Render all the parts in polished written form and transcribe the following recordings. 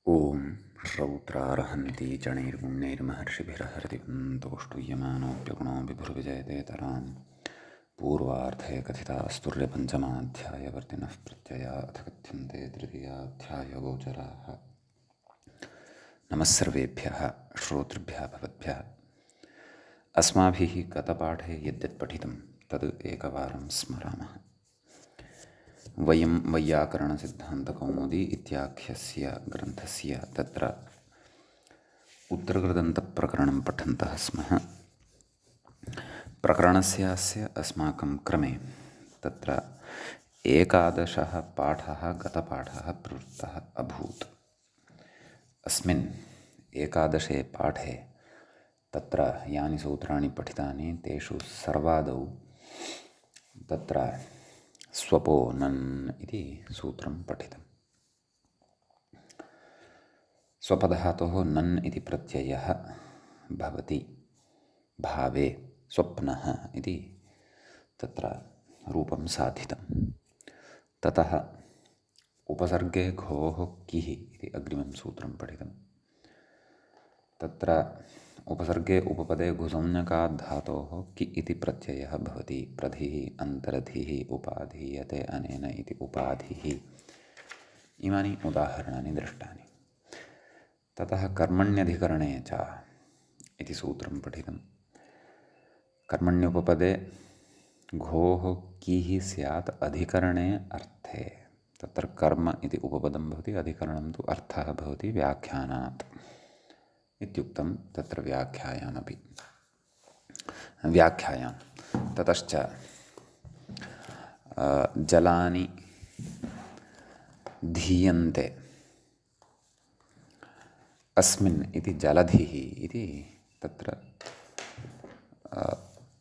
ॐ श्रौत्रार्हन्ति चणैर्गुण्यैर्महर्षिभिरहरतिवन्तोष्टुयमानोऽप्यगुणो विभुर्विजयते तरान् पूर्वार्धे कथितास्तुर्यपञ्चमाध्यायवर्तिनः प्रत्यया अथ कथ्यन्ते तृतीयाध्यायगोचराः। नमः सर्वेभ्यः श्रोतृभ्यः भवद्भ्यः। अस्माभिः गतपाठे यद्यत् पठितं तद् एकवारं स्मरामः। वयं वैयाकरणसिद्धान्तकौमुदी इत्याख्यस्य ग्रन्थस्य तत्र उत्तरकृदन्तप्रकरणं पठन्तः स्मः। प्रकरणस्यास्य अस्माकं क्रमे तत्र 11 पाठः गतपाठः प्रवृत्तः अभूत्। अस्मिन् 11 पाठे तत्र यानि सूत्राणि पठितानि तेषु सर्वादौ तत्र स्वपो नन् इति सूत्रं पठितम्। स्वपधातोः नन् इति प्रत्ययः भवति भावे स्वप्नः इति तत्र रूपं साधितं। ततः उपसर्गे घोः किः इति अग्रिमं सूत्रं पठितं। तत्र उपसर्गे उपपदे घुसंज्ञकात् धातोः कि इति प्रत्ययः भवति। प्रधिः अन्तर्धिः उपाधीयते अनेन इति उपाधिः। इमानि उदाहरणानि दृष्टानि। ततः कर्मण्यधिकरणे च इति सूत्रं पठितं। कर्मण्युपपदे घोः किः स्यात् अधिकरणे अर्थे। तत्र कर्म इति उपपदं भवति, अधिकरणं तु अर्थः भवति व्याख्यानात् इत्युक्तं। तत्र व्याख्यायां ततश्च जलानि धीयन्ते अस्मिन् इति जलधिः इति तत्र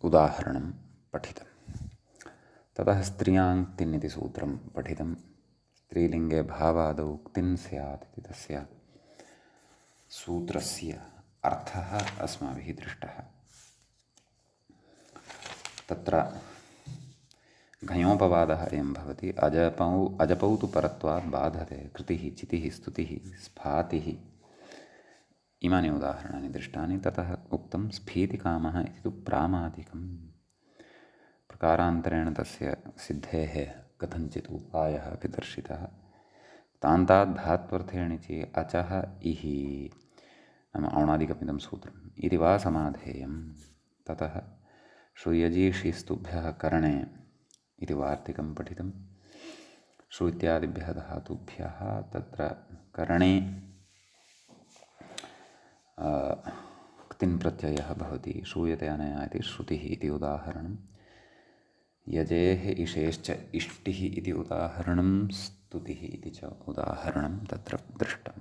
उदाहरणं पठितं। ततः स्त्रियां क्तिन् इति सूत्रं पठितं। स्त्रीलिङ्गे भावादौ क्तिन् स्यात् इति तस्य सूत्रस्य अर्थः अस्माभिः दृष्टः। तत्र घञोपवादः अयं भवति। अजपौ तु परत्वात् बाधते कृतिः चितिः स्तुतिः स्फातिः। इमानि उदाहरणानि दृष्टानि। ततः उक्तं स्फीतिकामः इति तु प्रामादिकं। प्रकारान्तरेण तस्य सिद्धेः कथञ्चित् उपायः अपि दर्शितः। तान्तात् धात्वर्थेणिचि अचः इहि नाम औणादिकमिदं सूत्रम् इति वा समाधेयम्। ततः श्रूयजीषिस्तुभ्यः करणे इति वार्तिकं पठितं। श्रु इत्यादिभ्यः धातुभ्यः तत्र करणे क्तिन् प्रत्ययः भवति। श्रूयते अनया इति श्रुतिः इति उदाहरणं। यजेः इषेश्च इष्टिः इति उदाहरणं। स्तुतिः इति च उदाहरणं तत्र दृष्टं।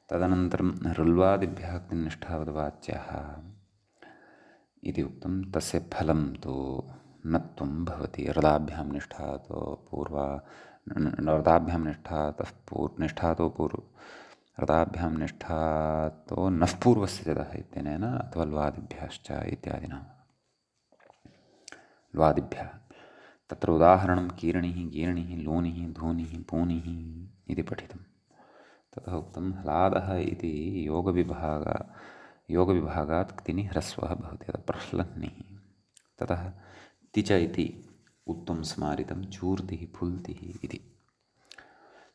तदनन्तरं ऋल्वादिभ्यः क्तिन्निष्ठावद्वाच्यः इति उक्तं। तस्य फलं तु नत्वं भवति। रदाभ्यां निष्ठातो रदाभ्यां निष्ठातो नः पूर्वस्य जदः इत्यनेन अथवा ल्वादिभ्यश्च इत्यादिना ल्वादिभ्यः। तत्र उदाहरणं कीर्णिः गीर्णिः लोनिः धूनिः पूनिः इति पठितं। ततः उक्तं ह्लादः इति योगविभागात् क्तिनि ह्रस्वः भवति, प्रह्लन्निः। ततः तिच इति उत्तम स्मारितं चूर्तिः फुल्तिः इति।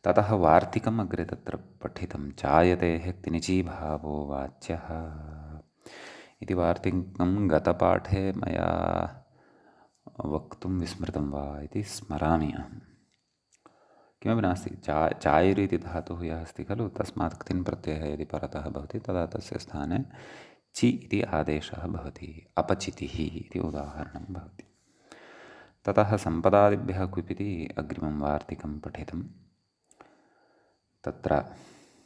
ततः वार्तिकम् अग्रे तत्र पठितं। चायतेः क्तिनिची भावो वाच्यः इति वार्तिकं गतपाठे मया वक्तुं विस्मृतं वा इति स्मरामि अहं। किमपि नास्ति। चायर् इति धातुः यः अस्ति खलु तस्मात् क्तिन् प्रत्ययः यदि परतः भवति तदा तस्य स्थाने चि इति आदेशः भवति। अपचितिः इति उदाहरणं भवति। ततः सम्पदादिभ्यः क्विप् इति अग्रिमं वार्तिकं पठितं। तत्र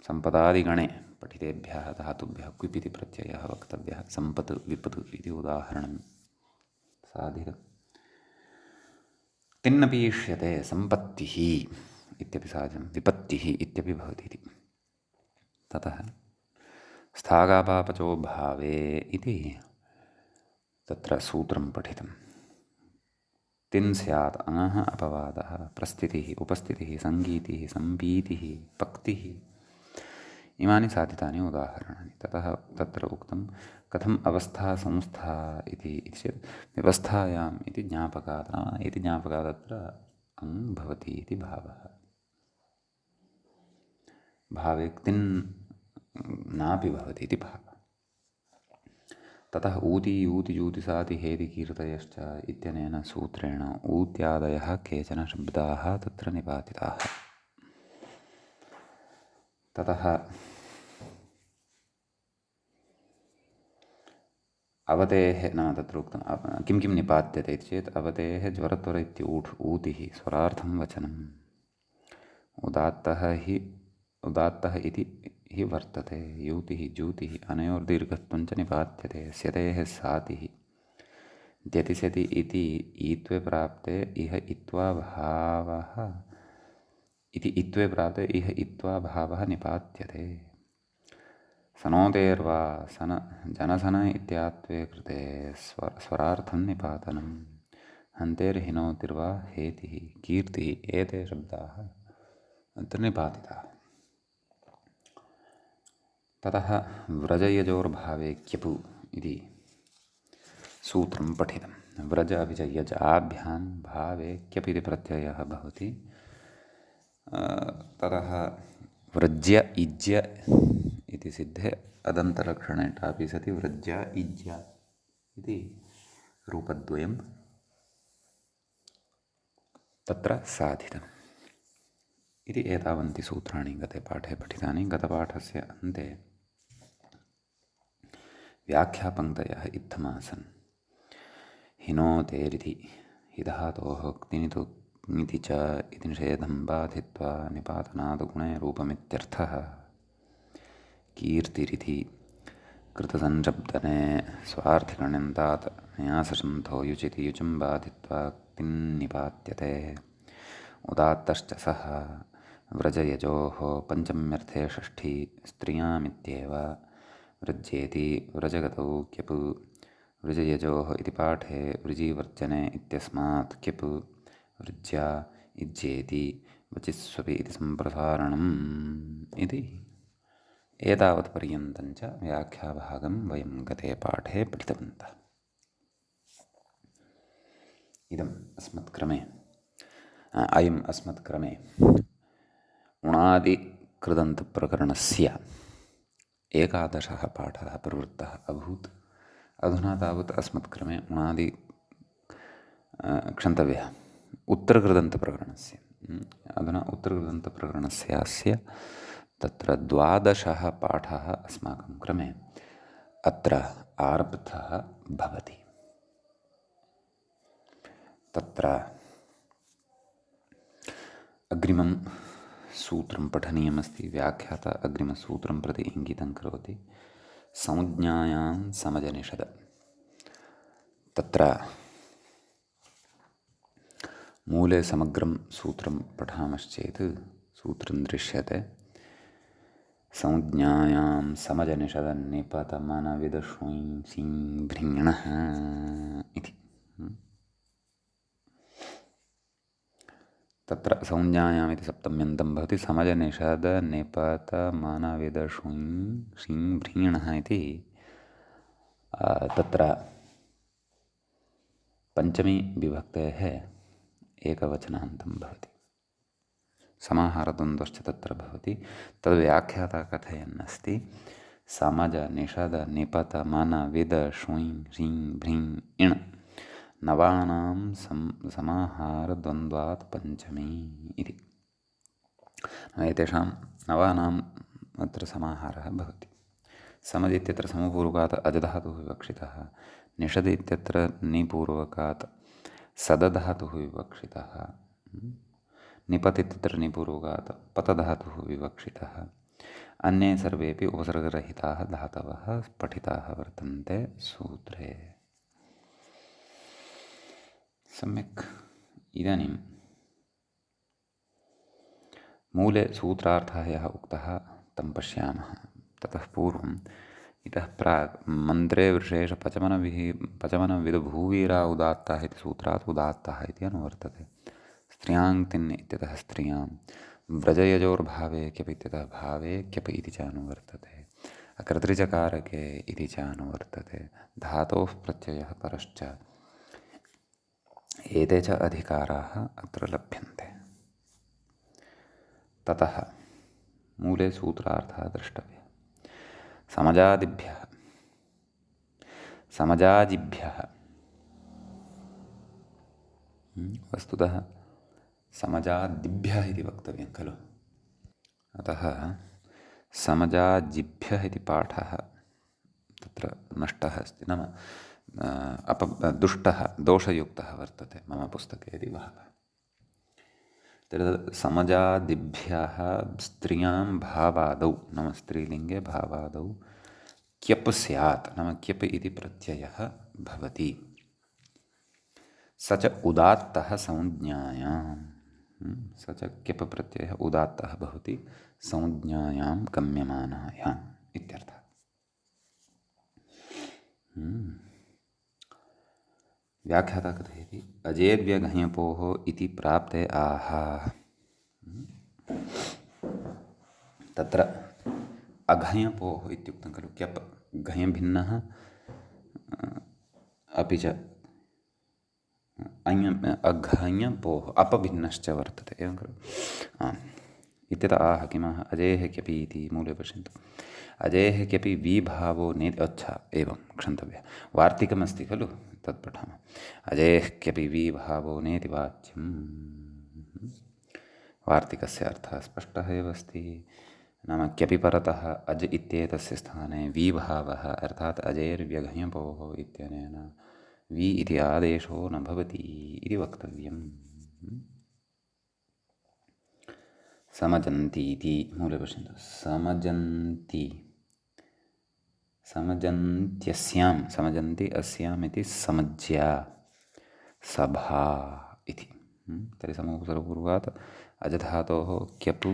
सम्पदादिगणे पठितेभ्यः धातुभ्यः क्विप् इति प्रत्ययः वक्तव्यः। सम्पत् विपत् इति उदाहरणं साधितं। क्तिन्नपि इष्यते सम्पत्तिः इत्यपि साधितं, विपत्तिः इत्यपि भवति इति। ततः स्थागापापचो भावे इति तत्र सूत्रं पठितं। तिन् स्यात् अङः अपवादः प्रस्थितिः उपस्थितिः सङ्गीतिः सम्पीतिः पक्तिः इमानि साधितानि उदाहरणानि। ततः तत्र उक्तं कथम् अवस्था संस्था इति चेत् व्यवस्थायाम् इति ज्ञापकात्, नाम इति ज्ञापकात् तत्र अङ् भवति इति भावः। भावे क्तिन् नापि भवति इति भावः। ततः ऊति यूति जूति साति हेति कीर्तयश्च इत्यनेन सूत्रेण ऊत्यादयः केचन शब्दाः तत्र निपातिताः। ततः अवतेः, नाम तत्र उक्तं किं किं निपात्यते इति चेत् अवतेः ज्वरत्वर इत्यूढ् ऊतिः स्वरार्थं वचनम्। उदात्तः इति हि वर्तते। यूतिः जूतिः अनयोर्दीर्घत्वञ्च निपात्यते। स्यतेः सातिः द्यतिस्यति इति ईत्वे प्राप्ते इह इत्वा भावः निपात्यते। सनोतेर्वा सन जनसन इत्यात्वे कृते स्वरार्थं निपातनम्। हन्तेर्हिनोतिर्वा हेतिः कीर्तिः एते शब्दाः अत्र निपातिताः। ततः व्रजयजोर्भावे क्यपु इति सूत्रं पठितं। व्रज अपि च यज आभ्यां भावे क्यप् इति प्रत्ययः भवति। ततः व्रज्य इज्य इति सिद्धे अदन्तलक्षणे टापि सति व्रज्य इज्य इति रूपद्वयं तत्र साधितम् इति एतावन्ति सूत्राणि गते पाठे पठितानि। गतपाठस्य अन्ते व्याख्यापङ्क्तयः इत्थमासन्। हिनोतेरिति हिधातोः क्तिनितु ङिति च इति निषेधं बाधित्वा निपातनादगुणे रूपमित्यर्थः। कीर्तिरिति कृतसंशब्दने स्वार्थिकण्यन्तात् न्यासशन्तो युचिति युचं बाधित्वा क्तिन्निपात्यते। उदात्तश्च सः व्रजयजोः पञ्चम्यर्थे षष्ठी स्त्रियामित्येव व्रज्येति व्रजगतौ क्यप् व्रजयजोः इति पाठे वृजिवर्जने इत्यस्मात् क्यप् वृज्या इज्येति वचिस्वपि इति सम्प्रसारणम् इति एतावत्पर्यन्तं च व्याख्याभागं वयं गते पाठे पठितवन्तः। अयम् अस्मत्क्रमे उणादिकृदन्तप्रकरणस्य 11 पाठः प्रवृत्तः अभूत्। अधुना तावत् अस्मत्क्रमे क्षन्तव्यः उत्तरकृदन्तप्रकरणस्य। अधुना उत्तरकृदन्तप्रकरणस्य तत्र 12 पाठः अस्माकं क्रमे अत्र आरब्धः भवति। तत्र अग्रिमं सूत्रं पठनीयमस्ति। व्याख्याता अग्रिमसूत्रं प्रति इङ्गितं करोति। संज्ञायां समजनिषद। तत्र मूले समग्रं सूत्रं पठामश्चेत् सूत्रं दृश्यते। संज्ञायां समजनिषदन्निपतमनविदुष्वञ् सिं भृङ्णः इति। तत्र संज्ञायाम् इति सप्तम्यन्तं भवति। समजनिषदनिपतमनविदुष्वञ् सिं भृङ्णः इति तत्र पञ्चमी विभक्तेः एकवचनान्तं भवति। समाहारद्वन्द्वश्च तत्र भवति। तद्व्याख्याता कथयन्नस्ति। समज निषद निपत मन विद श्वुञ् ऋं भृङ् इण् नवानां समाहारद्वन्द्वात् पञ्चमी इति। एतेषां नवानाम् अत्र समाहारः भवति। समज इत्यत्र समपूर्वकात् अजधातुः विवक्षितः। निषद इत्यत्र निपूर्वकात् सदधातुः विवक्षितः। निपत् इत्यत्र निपूर्वकात् पतधातुः विवक्षितः। अन्ये सर्वेपि उपसर्गरहिताः धातवः पठिताः वर्तन्ते सूत्रे। सम्यक्। इदानीं मूले सूत्रार्थः यः उक्तः तं पश्यामः। ततः पूर्वम् इतः प्राक् मन्त्रे पचमनविदुभूवीरा उदात्ताः इति सूत्रात् उदात्तः इति अनुवर्तते। स्त्रियाङ् तिन् इत्यतः स्त्रियां, व्रजयजोर्भावे क्यप इत्यतः भावे क्यप इति च अनुवर्तते। अकर्तृचकारके इति च अनुवर्तते। धातोः प्रत्ययः परश्च एते च अधिकाराः अत्र लभ्यन्ते। ततः मूले सूत्रार्थः द्रष्टव्यः। समजादिभ्यः वस्तुतः समजादिभ्यः इति वक्तव्यं खलु। अतः समजाजिभ्यः इति पाठः तत्र नष्टः अस्ति, नाम दुष्टः दोषयुक्तः वर्तते मम पुस्तके इति बहवः। तर्हि समजादिभ्यः स्त्रियां भावादौ, नाम स्त्रीलिङ्गे भावादौ क्यप् स्यात्, नाम क्यप् इति प्रत्ययः भवति। स च उदात्तः संज्ञायां, स च क्यप् प्रत्ययः उदात्तः भवति संज्ञायां गम्यमानायाम् इत्यर्थः। व्याख्याता कथयति अजेद्व्यघञपोः इति प्राप्ते आह। तत्र अघञपोः इत्युक्तं खलु, क्यप् घञ अपि च अघञपोः अपभिन्नश्च वर्तते, एवं खलु। इत्यतः आह किमः अजेः क्यपि इति मूले पश्यन्तु। अजेः क्यपि विभावो ने, अच्छा एवं क्षन्तव्यः, वार्तिकमस्ति खलु तत् पठामः। अजेः क्यपि विभावो नेति वाच्यं, वार्तिकस्य अर्थः स्पष्टः एव अस्ति। नाम क्यपि परतः अज इत्येतस्य स्थाने विभावः अर्थात् अजेर्व्यघञपोः इत्यनेन वि इति आदेशो न भवति इति वक्तव्यम्। समजन्ति इति मूले पश्यन्तु। समजन्त्यस्यां, समजन्ति अस्याम् इति समज्या सभा इति। तर्हि समोपसर्गपूर्वात् अजधातोः क्यपु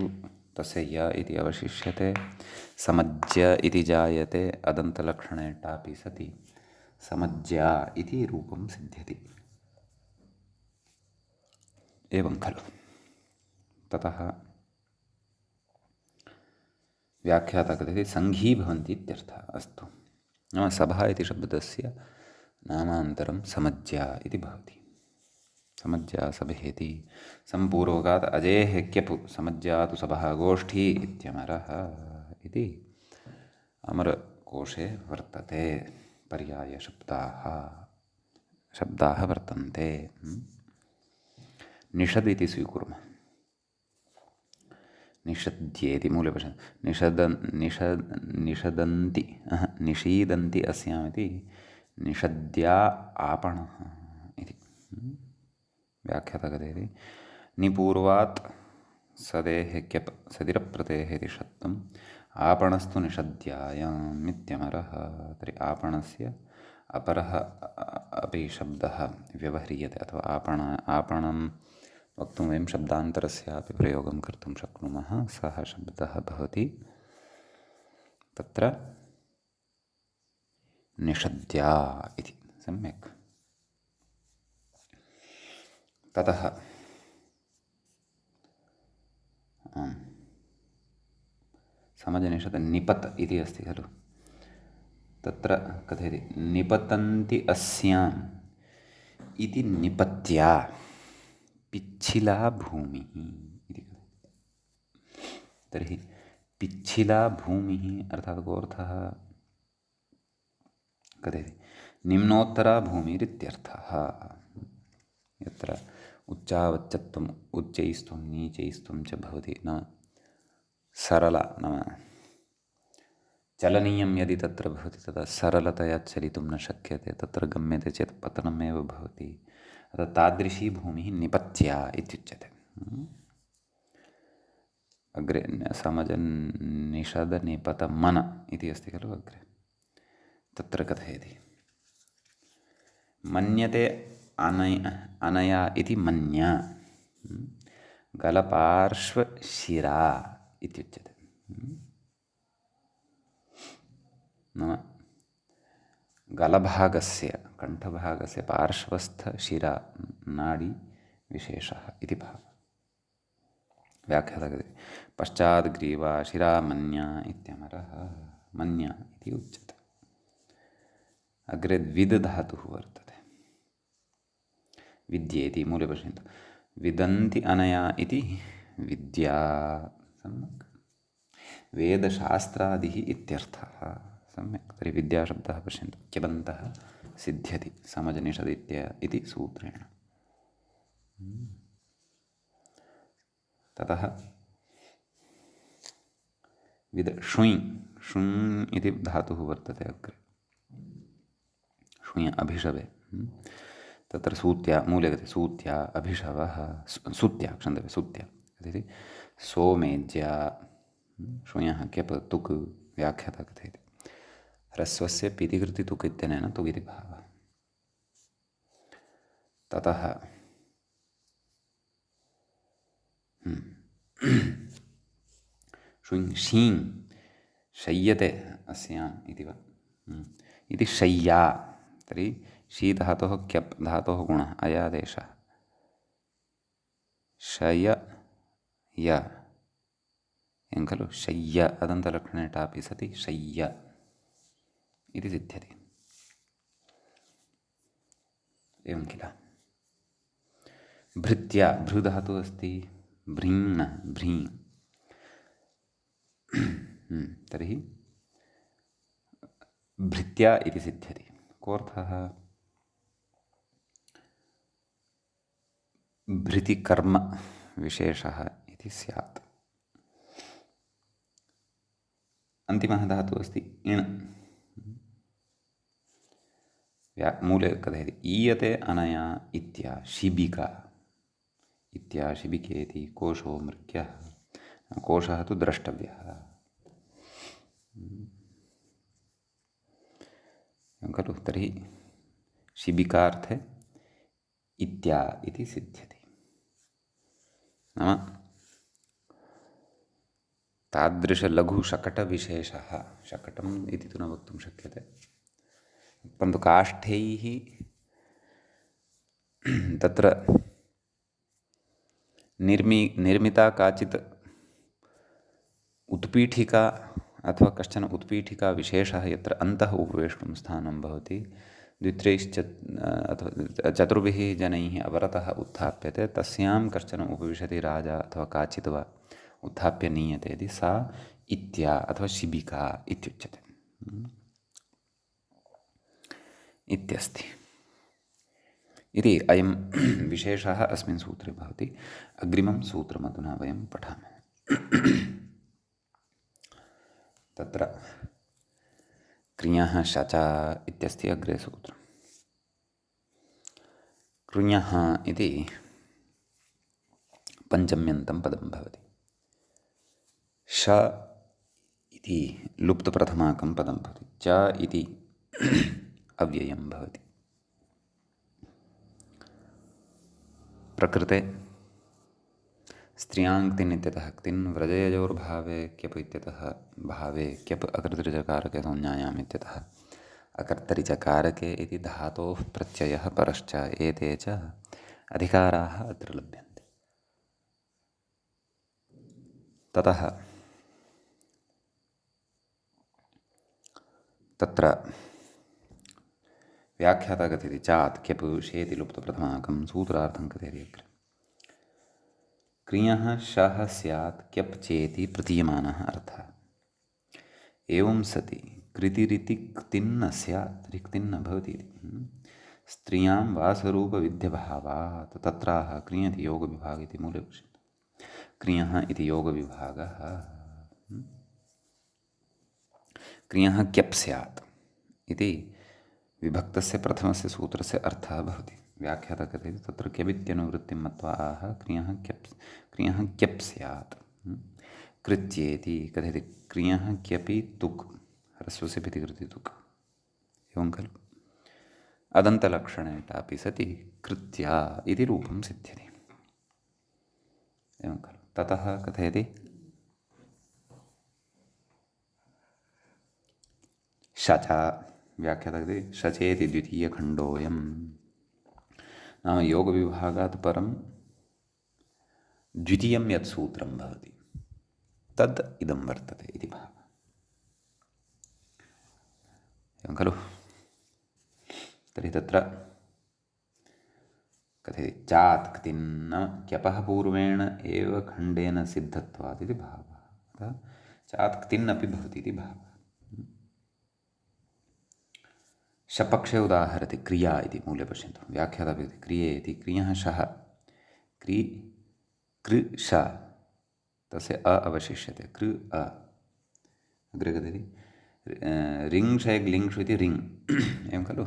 तस्य य इति अवशिष्यते, समज्य इति जायते, अदन्तलक्षणे टापि सति समज्या इति रूपं सिद्ध्यति। एवं खलु। ततः व्याख्याता कथयति सङ्घी भवन्ति इत्यर्थः। अस्तु, नाम सभा इति शब्दस्य नामान्तरं समज्या इति भवति। समज्या सभेति सम्पूर्वकात् अजेः क्यपु समज्या तु सभा गोष्ठी इत्यमरः इति अमरकोशे वर्तते। पर्यायशब्दाः वर्तन्ते। निषद् इति स्वीकुर्मः। निषद्येति मूले पश्यन्तु। निषीदन्ति अस्यामिति निषद्या आपणः इति। व्याख्याता कथयति निपूर्वात् सदेः क्यप् सदिरप्रतेः इति षत्वम् आपणस्तु निषद्यायाम् इत्यमरः। तर्हि आपणस्य अपरः अपि शब्दः व्यवह्रियते, अथवा आपणं वक्तुं वयं शब्दान्तरस्यापि प्रयोगं कर्तुं शक्नुमः। सः शब्दः भवति तत्र निषद्या इति। सम्यक्। ततः समजनिषद् निपत् इति अस्ति खलु। तत्र कथयति निपतन्ति अस्याम् इति निपत्या पिच्छिला भूमिः इति कथयति। तर्हि पिच्छिला भूमिः अर्थात् कोऽर्थः कथयति निम्नोत्तरा भूमिरित्यर्थः। यत्र उच्चावच्चत्वम् उच्चैस्त्वं नीचैस्त्वं च भवति, नाम सरला, नाम चलनीयं यदि तत्र भवति तदा सरलतया चलितुं न शक्यते, तत्र गम्यते चेत् पतनमेव भवति। अतः तादृशी भूमिः निपत्या इत्युच्यते। अग्रे समजन् निषद निपत मन इति अस्ति खलु अग्रे। तत्र कथयति मन्यते अनया इति मन्या गलपार्श्वशिरा इत्युच्यते। नाम गलभागस्य कण्ठभागस्य पार्श्वस्थशिरा नाडी विशेषः इति भावः। व्याख्यातः कथयति पश्चात् ग्रीवा शिरा मन्या इत्यमरः मन्या इति उच्यते। अग्रे द्विद् धातुः वर्तते। विद्येति मूले पश्यन्तु। विदन्ति अनया इति विद्या, सम्यक्। वेदशास्त्रादिः इत्यर्थः, सम्यक्। तर्हि विद्याशब्दः पश्यन्तु, क्यबन्तः सिद्ध्यति समजनिषदित्य इति सूत्रेण। ततः विद श्वुञ् श्वुञ् इति धातुः वर्तते अग्रे, श्वुञ् अभिषवे। तत्र सूत्या मूले कथयति सूत्या अभिषवः सुत्या, क्षन्तव्यं सुत्या कथयति सोमेज्या, श्वुञः क्यप् तुक् व्याख्यातः कथयति ह्रस्वस्य पितिकृति तुक् इत्यनेन तुक् इति भावः। ततः श्वुञ् शीङ् शय्यते अस्याम् इति वा इति शय्या। तर्हि शी धातोः क्यप् धातोः गुणः अयादेशः शय य एवं खलु, शय्य अदन्तलक्षणे टापि सति शय्य इति सिद्ध्यति। एवं किल। भृत्या भृधातुः अस्ति भृङ् भ्री, तर्हि भृत्या इति सिद्ध्यति। कोऽर्थः? भृतिकर्म विशेषः इति स्यात्। अन्तिमः धातुः अस्ति इण्। मूले कथयति ईयते अनया इत्या शिबिका, इत्या शिबिकेति कोशो मृग्यः, कोशः तु द्रष्टव्यः खलु। तर्हि शिबिकार्थे इत्या इति सिद्ध्यति। नाम तादृशलघुशकटविशेषः, शकटम् इति तु न वक्तुं शक्यते, परन्तु काष्ठैः तत्र निर्मिता काचित् उत्पीठिका अथवा कश्चन उत्पीठिका विशेषः यत्र अन्तः उपवेष्टुं स्थानं भवति, द्वित्रैश्च अथवा चतुर्भिः जनैः अवरतः उत्थाप्यते, तस्यां कश्चन उपविशति राजा अथवा काचित् वा उत्थाप्य नीयते यदि, सा इत्या अथवा शिबिका इत्युच्यते इत्यस्ति। इति अयं विशेषः अस्मिन् सूत्रे भवति। अग्रिमं सूत्रमधुना वयं पठामः। तत्र कृञः शचा इत्यस्ति अग्रे सूत्रम्। कृञः इति पञ्चम्यन्तं पदं भवति। श इति लुप्तप्रथमाकं पदं भवति। च इति अव्ययं भवति। प्रकृते स्त्रियाङ्क्तिन् इत्यतः क्तिन्, व्रजयजोर्भावे क्यप् इत्यतः भावे क्यप् अकर्तृचकारके संज्ञायाम् इत्यतः अकर्तरिचकारके इति धातोः प्रत्ययः परश्च, एते च अधिकाराः अत्र लभ्यन्ते। ततः तत्र व्याख्याता कथयति चात् क्यप् शेति लुप्तप्रथमाकं सूत्रार्थं कथयति अग्रे। क्रियः शः स्यात् क्यप् चेति प्रतीयमानः अर्थः। एवं सति कृतिरिति क्तिन्न स्यात्, तर्हि क्तिन्न भवति इति। स्त्रियां वासरूपविध्यभावात् तत्राह क्रियति योगविभागः इति मूले पश्यन्तु। क्रियः इति योगविभागः। क्रियः क्यप् स्यात् इति विभक्तस्य प्रथमस्य सूत्रस्य अर्थः भवति। व्याख्याता कथयति तत्र क्यबित्यनुवृत्तिं मत्वा आह क्रियः क्यप् स्यात्। कृत्येति कथयति क्रियः क्यपि तुक्, ह्रस्वस्य पितिकृति तुक्, एवं खलु। अदन्तलक्षणे टापि सति कृत्या इति रूपं सिद्ध्यति, एवं खलु। ततः कथयति शचा, व्याख्याता कथयति शचेति द्वितीयखण्डोऽयं। नाम योगविभागात् परं द्वितीयं यत् सूत्रं भवति तद् इदं वर्तते इति भावः। एवं खलु? तर्हि तत्र कथयति चात् क्तिन् नाम क्यपः पूर्वेण एव खण्डेन सिद्धत्वात् इति भावः। अतः चात् क्तिन् अपि भवति इति भावः। शपक्षे उदाहरति क्रिया इति मूले पश्यन्तु। व्याख्याता भवति क्रिये इति क्रियः शः क्रि कृश तस्य अ अवशिष्यते कृ अ अग्रे कथयति रिङ् लिङ्षु इति रिङ् एवं खलु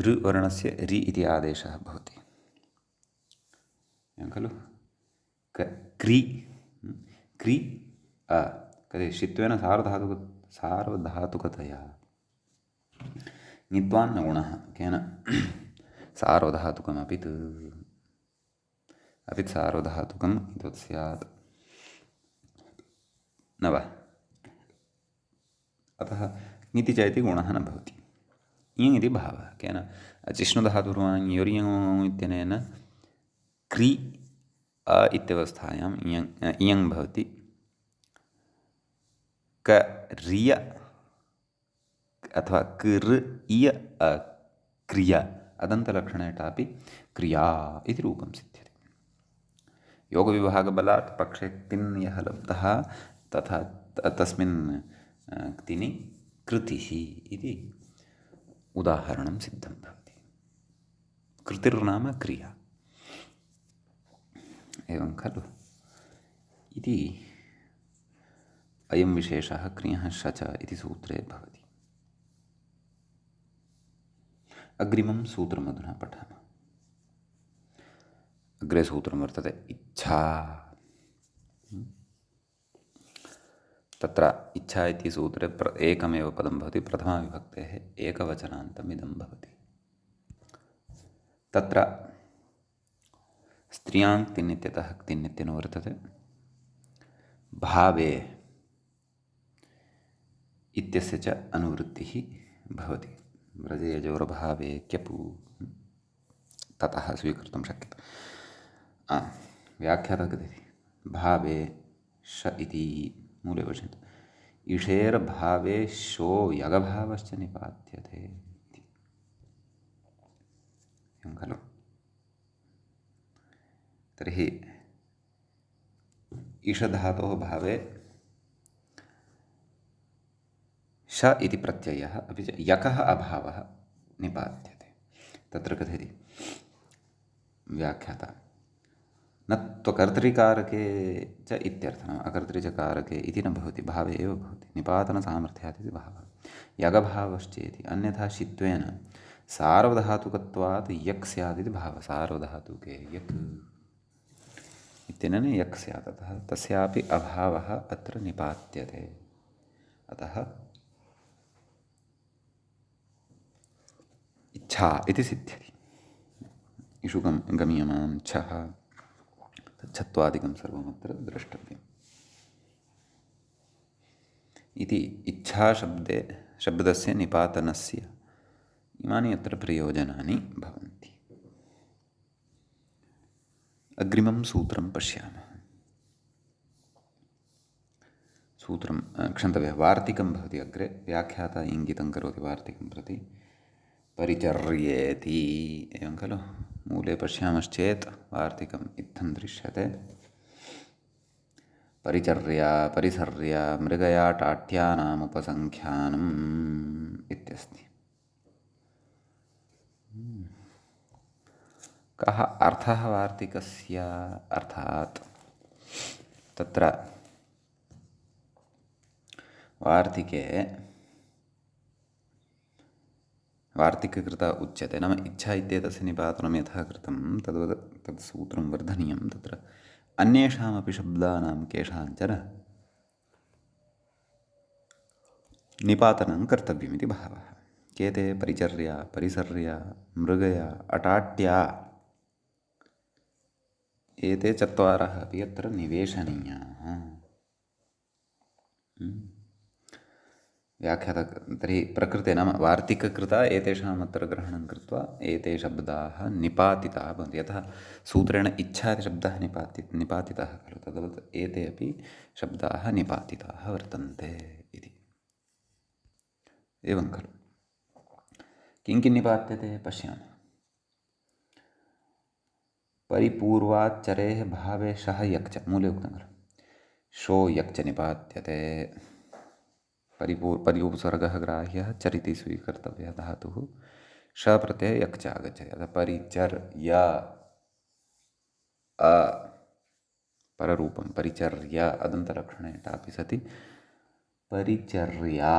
ऋ वर्णस्य रि इति आदेशः भवति एवं खलु क्रि क्रि अ कथयति शित्वेन सार्वधातुकतया ङित्वान् न गुणः केन सार्वधातुकम् अपित् सार्वधातुकम् इति स्यात् न वा अतः ङिति च इति गुणः न भवति इयम् इति भावः केन चिष्णुधातुर्वाङ् योर्यङ् इत्यनेन क्रि अ इत्यवस्थायाम् इयङ् भवति क रिय अथवा कृ इय क्रिया अदन्तलक्षणेटापि क्रिया इति रूपं सिद्ध्यति। योगविभागबलात् पक्षे क्तिन् यः लब्धः तथा तस्मिन् क्तिनि कृतिः इति उदाहरणं सिद्धं भवति। कृतिर्नाम क्रिया एवं खलु इति अयं विशेषः क्रियः शच इति सूत्रे भवति। अग्रिमं सूत्रमधुना पठामः। अग्रे सूत्रं वर्तते इच्छा। तत्र इच्छा इति सूत्रे एकमेव पदं भवति प्रथमाविभक्तेः एकवचनान्तम् इदं भवति। तत्र स्त्रियां क्तिन् इत्यतः क्तिन् इत्यनु वर्तते भावे इत्यस्य च अनुवृत्तिः भवति। व्रजयजोर्भावे क्यपु ततः स्वीकर्तुं शक्यते। व्याख्याता कथयति भावे श इति मूले पश्यन्तु इषेर्भावे शो यगभावश्च निपात्यते इति एवं खलु। तर्हि इषधातोः भावे श इति प्रत्ययः अपि च यकः अभावः निपात्यते। तत्र कथयति व्याख्याता न त्वकर्तृकारके च इत्यर्थः अकर्तृचकारके इति न भवति भावे एव भवति निपातनसामर्थ्यात् इति भावः। यगभावश्चेति अन्यथा शित्वेन सार्वधातुकत्वात् यक् स्यात् इति भावः। सार्वधातुके यक् इत्यनेन यक् स्यात् अतः तस्यापि अभावः अत्र निपात्यते। अतः इच्छा इति सिद्ध्यति। इषु गमीयमां छः तच्छत्वादिकं सर्वमत्र द्रष्टव्यम् इति शब्दस्य निपातनस्य इमानि अत्र प्रयोजनानि भवन्ति। अग्रिमं सूत्रं पश्यामः। सूत्रं क्षन्तव्यः वार्तिकं भवति अग्रे व्याख्याता इङ्गितं करोति वार्तिकं प्रति परिचर्येति एवं खलु। मूले पश्यामश्चेत् वार्तिकम् इत्थं दृश्यते परिचर्या परिसर्या मृगयाटाट्यानामुपसङ्ख्यानम् इत्यस्ति। कः अर्थः वार्तिकस्य अर्थात् तत्र वार्तिके वार्तिककृता उच्यते नाम इच्छा इत्येतस्य निपातनं यथा कृतं तद् सूत्रं वर्धनीयं। तत्र अन्येषामपि शब्दानां केषाञ्चन निपातनं कर्तव्यमिति भावः। के ते परिचर्या परिसर्या मृगया अटाट्या एते चत्वारः अपि अत्र निवेशनीयाः। व्याख्याता तर्हि प्रकृते नाम वार्तिककृता एतेषाम् अत्र ग्रहणं कृत्वा एते शब्दाः निपातिताः भवन्ति। यतः सूत्रेण इच्छा इति शब्दः निपातितः खलु, तद्वत् एते अपि शब्दाः निपातिताः वर्तन्ते इति। एवं खलु। किं किं निपात्यते पश्यामः। परिपूर्वात् चरेः भावे शः यक् च मूले उक्तं खलु, शो यक् च निपात्यते। परि उपसर्गः ग्राह्यः, चरिति स्वीकर्तव्यः धातुः, श प्रत्यय यक् च आगच्छति। अतः परिचर्या अ पररूपं परिचर्या अदन्तलक्षणे टापि सति परिचर्या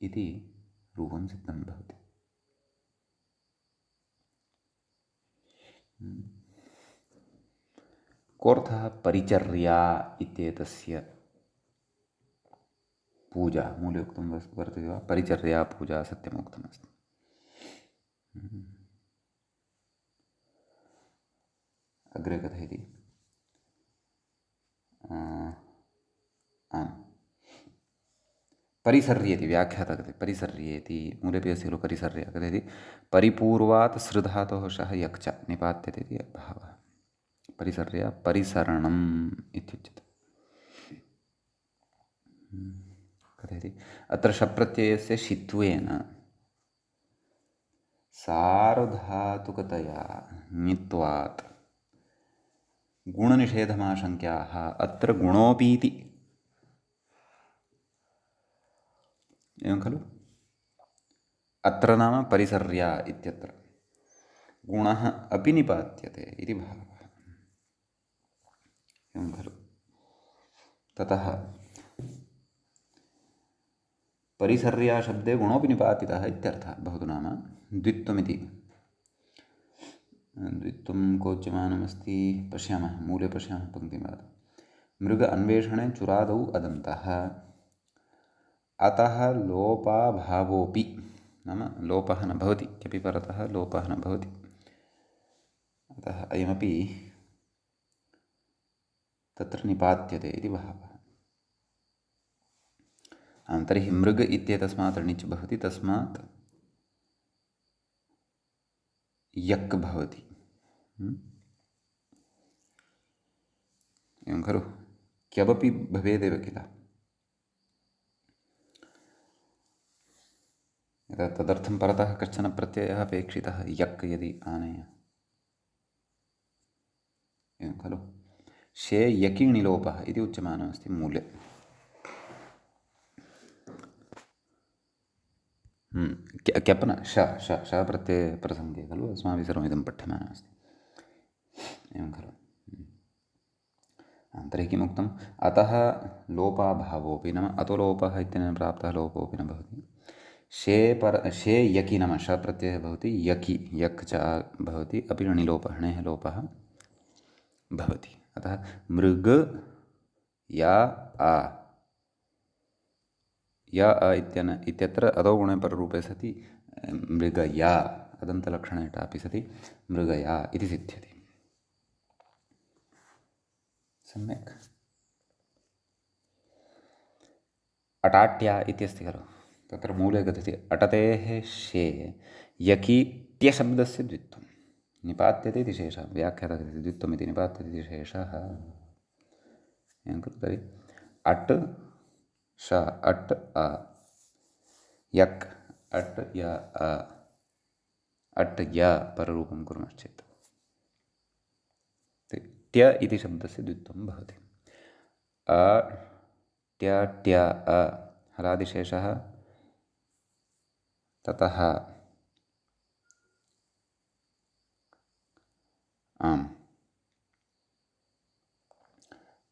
इति रूपं सिद्धं भवति। कोऽर्थः परिचर्या इत्येतस्य पूजा मूले उक्तं वर्तते वा, परिचर्या पूजा सत्यमुक्तमस्ति। अग्रे कथयति आम् परिसर्येति व्याख्याता कथयति परिसर्येति मूलेपि अस्ति खलु परिसर्य कथयति परिपूर्वात् सृधातोः शः यक् च निपात्यते इति भावः। परिसर्य परिसरणम् इत्युच्यते। कथयति अत्र शप्रत्ययस्य शित्वेन सार्वधातुकतया ङित्वात् गुणनिषेधमाशङ्क्याः अत्र गुणोऽपीति। एवं खलु। अत्र नाम परिसर्या इत्यत्र गुणः अपि निपात्यते इति भावः। एवं खलु। ततः परिसर्या शब्दे गुणोऽपि निपातितः इत्यर्थः। भवतु नाम द्वित्वमिति। द्वित्वं कोच्यमानमस्ति पश्यामः, मूले पश्यामः पङ्क्तिं। मृग अन्वेषणे चुरादौ अदन्तः, अतः लोपाभावोऽपि नाम लोपः न भवति, क्यपि परतः लोपः न भवति, अतः अयमपि तत्र निपात्यते इति भावः। तर्हि मृग इत्येतस्मात् णिच् भवति, तस्मात् यक् भवति। एवं खलु। क्यबपि भवेदेव किल। तदर्थं परतः कश्चन प्रत्ययः अपेक्षितः यक् यदि आनेय। एवं खलु। शे यकिणि लोपः इति उच्यमानमस्ति मूले। क्यप् न श प्रत्यये प्रसङ्गे खलु अस्माभिः सर्वमिदं पठ्यमानमस्ति। एवं खलु। तर्हि किमुक्तम् अतः लोपाभावोऽपि नाम अतो लोपः इत्यनेन प्राप्तः लोपोऽपि न भवति। शे यकि नाम श प्रत्ययः भवति, यकि यक् च भवति, अपि णिलोपः णेः लोपः भवति। अतः मृग या आ या इत्यत्र अदौ गुणे पररूपे सति मृगया अदन्तलक्षणे टापि सति मृगया इति सिद्ध्यति। सम्यक्। अटाट्या इत्यस्ति खलु, तत्र मूले कथयति अटतेः शे यकि ट्यशब्दस्य द्वित्वं निपात्यते इति शेषः। व्याख्याता कथयति द्वित्वमिति निपात्यते इति शेषः। एवं खलु। तर्हि अट् श अट् अ यक् अट् य अ अट् य पररूपं कुर्मश्चेत् ट्य इति शब्दस्य द्वित्वं भवति। अ ट्य ट्य अ हलादिशेषः, ततः आम्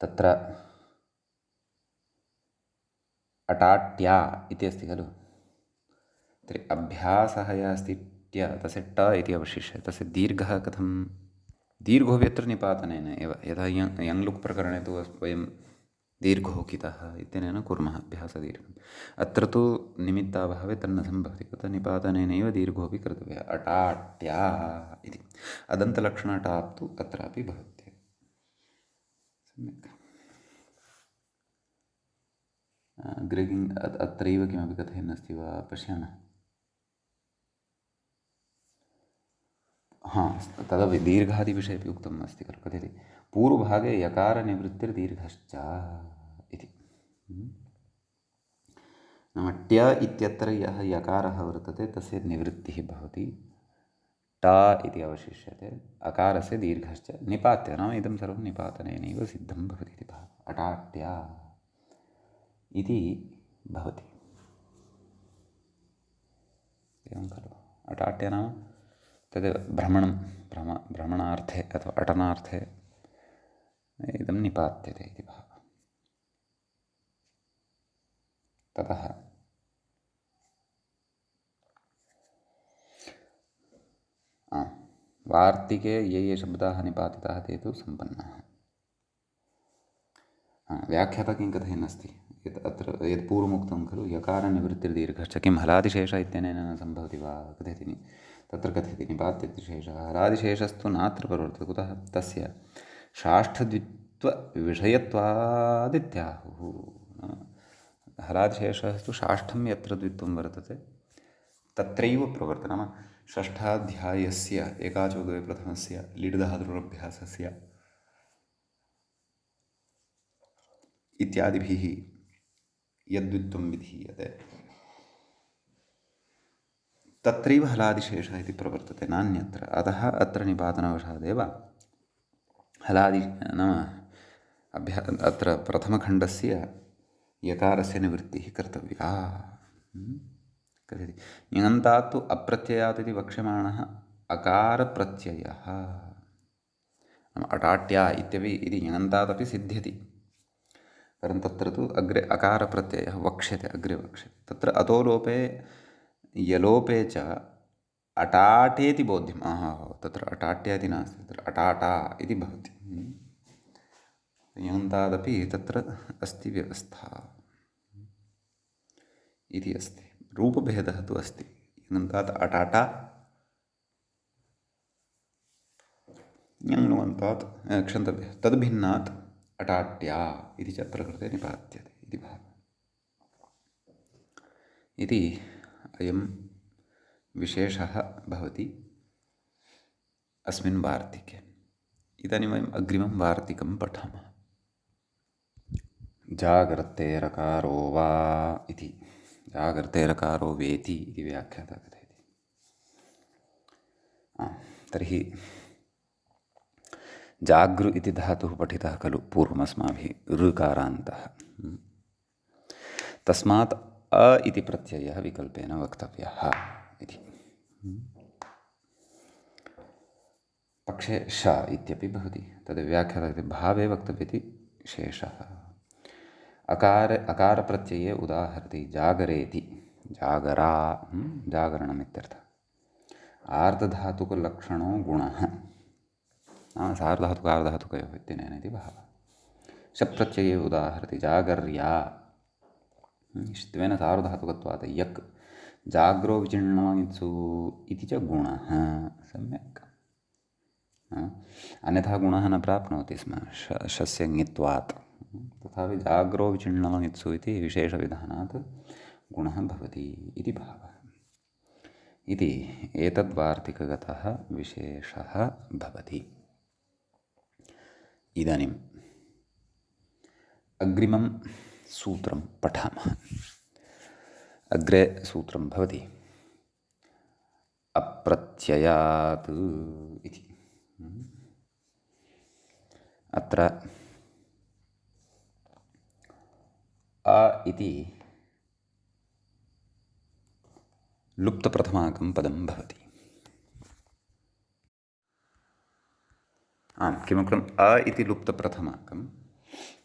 तत्र अटाट्या इति अस्ति खलु। तर्हि अभ्यासः यः अस्ति ट्य तस्य ट इति अवशिष्य तस्य दीर्घः कथं दीर्घोऽपि अत्र निपातनेन एव। यथा यङ् लुक् प्रकरणे तु वयं दीर्घोकितः इत्यनेन कुर्मः अभ्यासदीर्घम्। अत्र तु निमित्ताभावे तन्न सम्भवति, तत्र निपातनेनैव दीर्घोऽपि कर्तव्यः। अटाट्या इति अदन्तलक्षणटाप् तु अत्रापि भवत्येव। सम्यक्। अग्रे किम् अत्रैव किमपि कथयन् अस्ति वा पश्यामः। तदपि दीर्घादिविषये अपि उक्तम् अस्ति खलु। कथयति पूर्वभागे यकारनिवृत्तिर्दीर्घश्च इति। नाम ट्य इत्यत्र यः यकारः वर्तते तस्य निवृत्तिः भवति, ट इति अवशिष्यते, अकारस्य दीर्घश्च निपात्य, नाम इदं सर्वं निपातनेनैव सिद्धं भवति इति भावः। अटाट्य इति भवति। एवं खलु। अटाट्य नाम तद् भ्रमणार्थे अथवा अटनार्थे इदं निपात्यते इति भावः। ततः वार्तिके ये शब्दाः निपातिताः ते तु सम्पन्नाः। व्याख्याता किं कथयन् अस्ति, यत् अत्र यत् पूर्वमुक्तं खलु यकारनिवृत्तिर्दीर्घश्च, किं हलादिशेषः इत्यनेन न सम्भवति वा कथयति। तत्र कथयति निपात्यतिशेषः हलादिशेषस्तु नात्र प्रवर्तते। कुतः? तस्य षाष्ठद्वित्वविषयत्वादित्याहुः। हलादिशेषस्तु षाष्ठं यत्र द्वित्वं वर्तते तत्रैव प्रवर्तते। नाम षष्ठाध्यायस्य एकाचोदये प्रथमस्य लीढधातुरभ्यासस्य इत्यादिभिः यद्वित्वं विधीयते तत्रैव हलादिशेषः इति प्रवर्तते, नान्यत्र। अतः अत्र निपातनवशादेव हलादि नाम अत्र प्रथमखण्डस्य यकारस्य निवृत्तिः कर्तव्या। कथयति ङन्तात् तु अप्रत्ययात् इति वक्ष्यमाणः अकारप्रत्ययः। अटाट्या इत्यपि इति ङन्तादपि सिद्ध्यति, परन्तु तत्र तु अग्रे अकारप्रत्ययः वक्ष्यते, अग्रे वक्ष्यते। तत्र अतो लोपे यलोपे च अटाटेति बोध्यम्। तत्र अटाट्या इति नास्ति, तत्र अटाटा इति भवति। ङन्तादपि तत्र अस्ति व्यवस्था इति अस्ति। रूपभेदः तु अस्ति। ङन्तात् अटाटा, ङन्तात् क्षन्तव्यः तद्भिन्नात् अटाट्या इति च प्रकृते निपात्यते इति भावः। इति अयं विशेषः भवति अस्मिन् वार्तिके। इदानीं वयम् अग्रिमं वार्तिकं पठामः। जागर्तेरकारो वा इति। जागर्तेरकारो वेति इति व्याख्याता कथयति। तर्हि जागृ इति धातुः पठितः खलु पूर्वमस्माभिः ऋकारान्तः। तस्मात् अ इति प्रत्ययः विकल्पेन वक्तव्यः इति। पक्षे श इत्यपि भवति, तद् व्याख्याता भावे वक्तव्यति शेषः। अकारप्रत्यये उदाहरति जागरेति, जागरा जागरणम् इत्यर्थः। आर्धधातुकलक्षणो गुणः, नाम सार्धधातुकार्धधातुकयोः इत्यनेन इति भावः। शप्रत्यये उदाहरति जागर्या, शित्वेन सार्वधातुकत्वात् यक्, जाग्रो विचिण्णमित्सु इति च गुणः। सम्यक्। अन्यथा गुणः न प्राप्नोति स्म शस्य ङित्वात्। तथापि जाग्रो विचिण्णमित्सु इति विशेषविधानात् गुणः भवति इति भावः। इति एतद्वार्तिकगतः विशेषः भवति। इदानीम् अग्रिमं सूत्रं पठामः। अग्रे सूत्रं भवति अप्रत्ययात् इति। अत्र अ इति लुप्तप्रथमाकं पदं भवति। किमर्थम् अ इति लुप्तप्रथमाकं,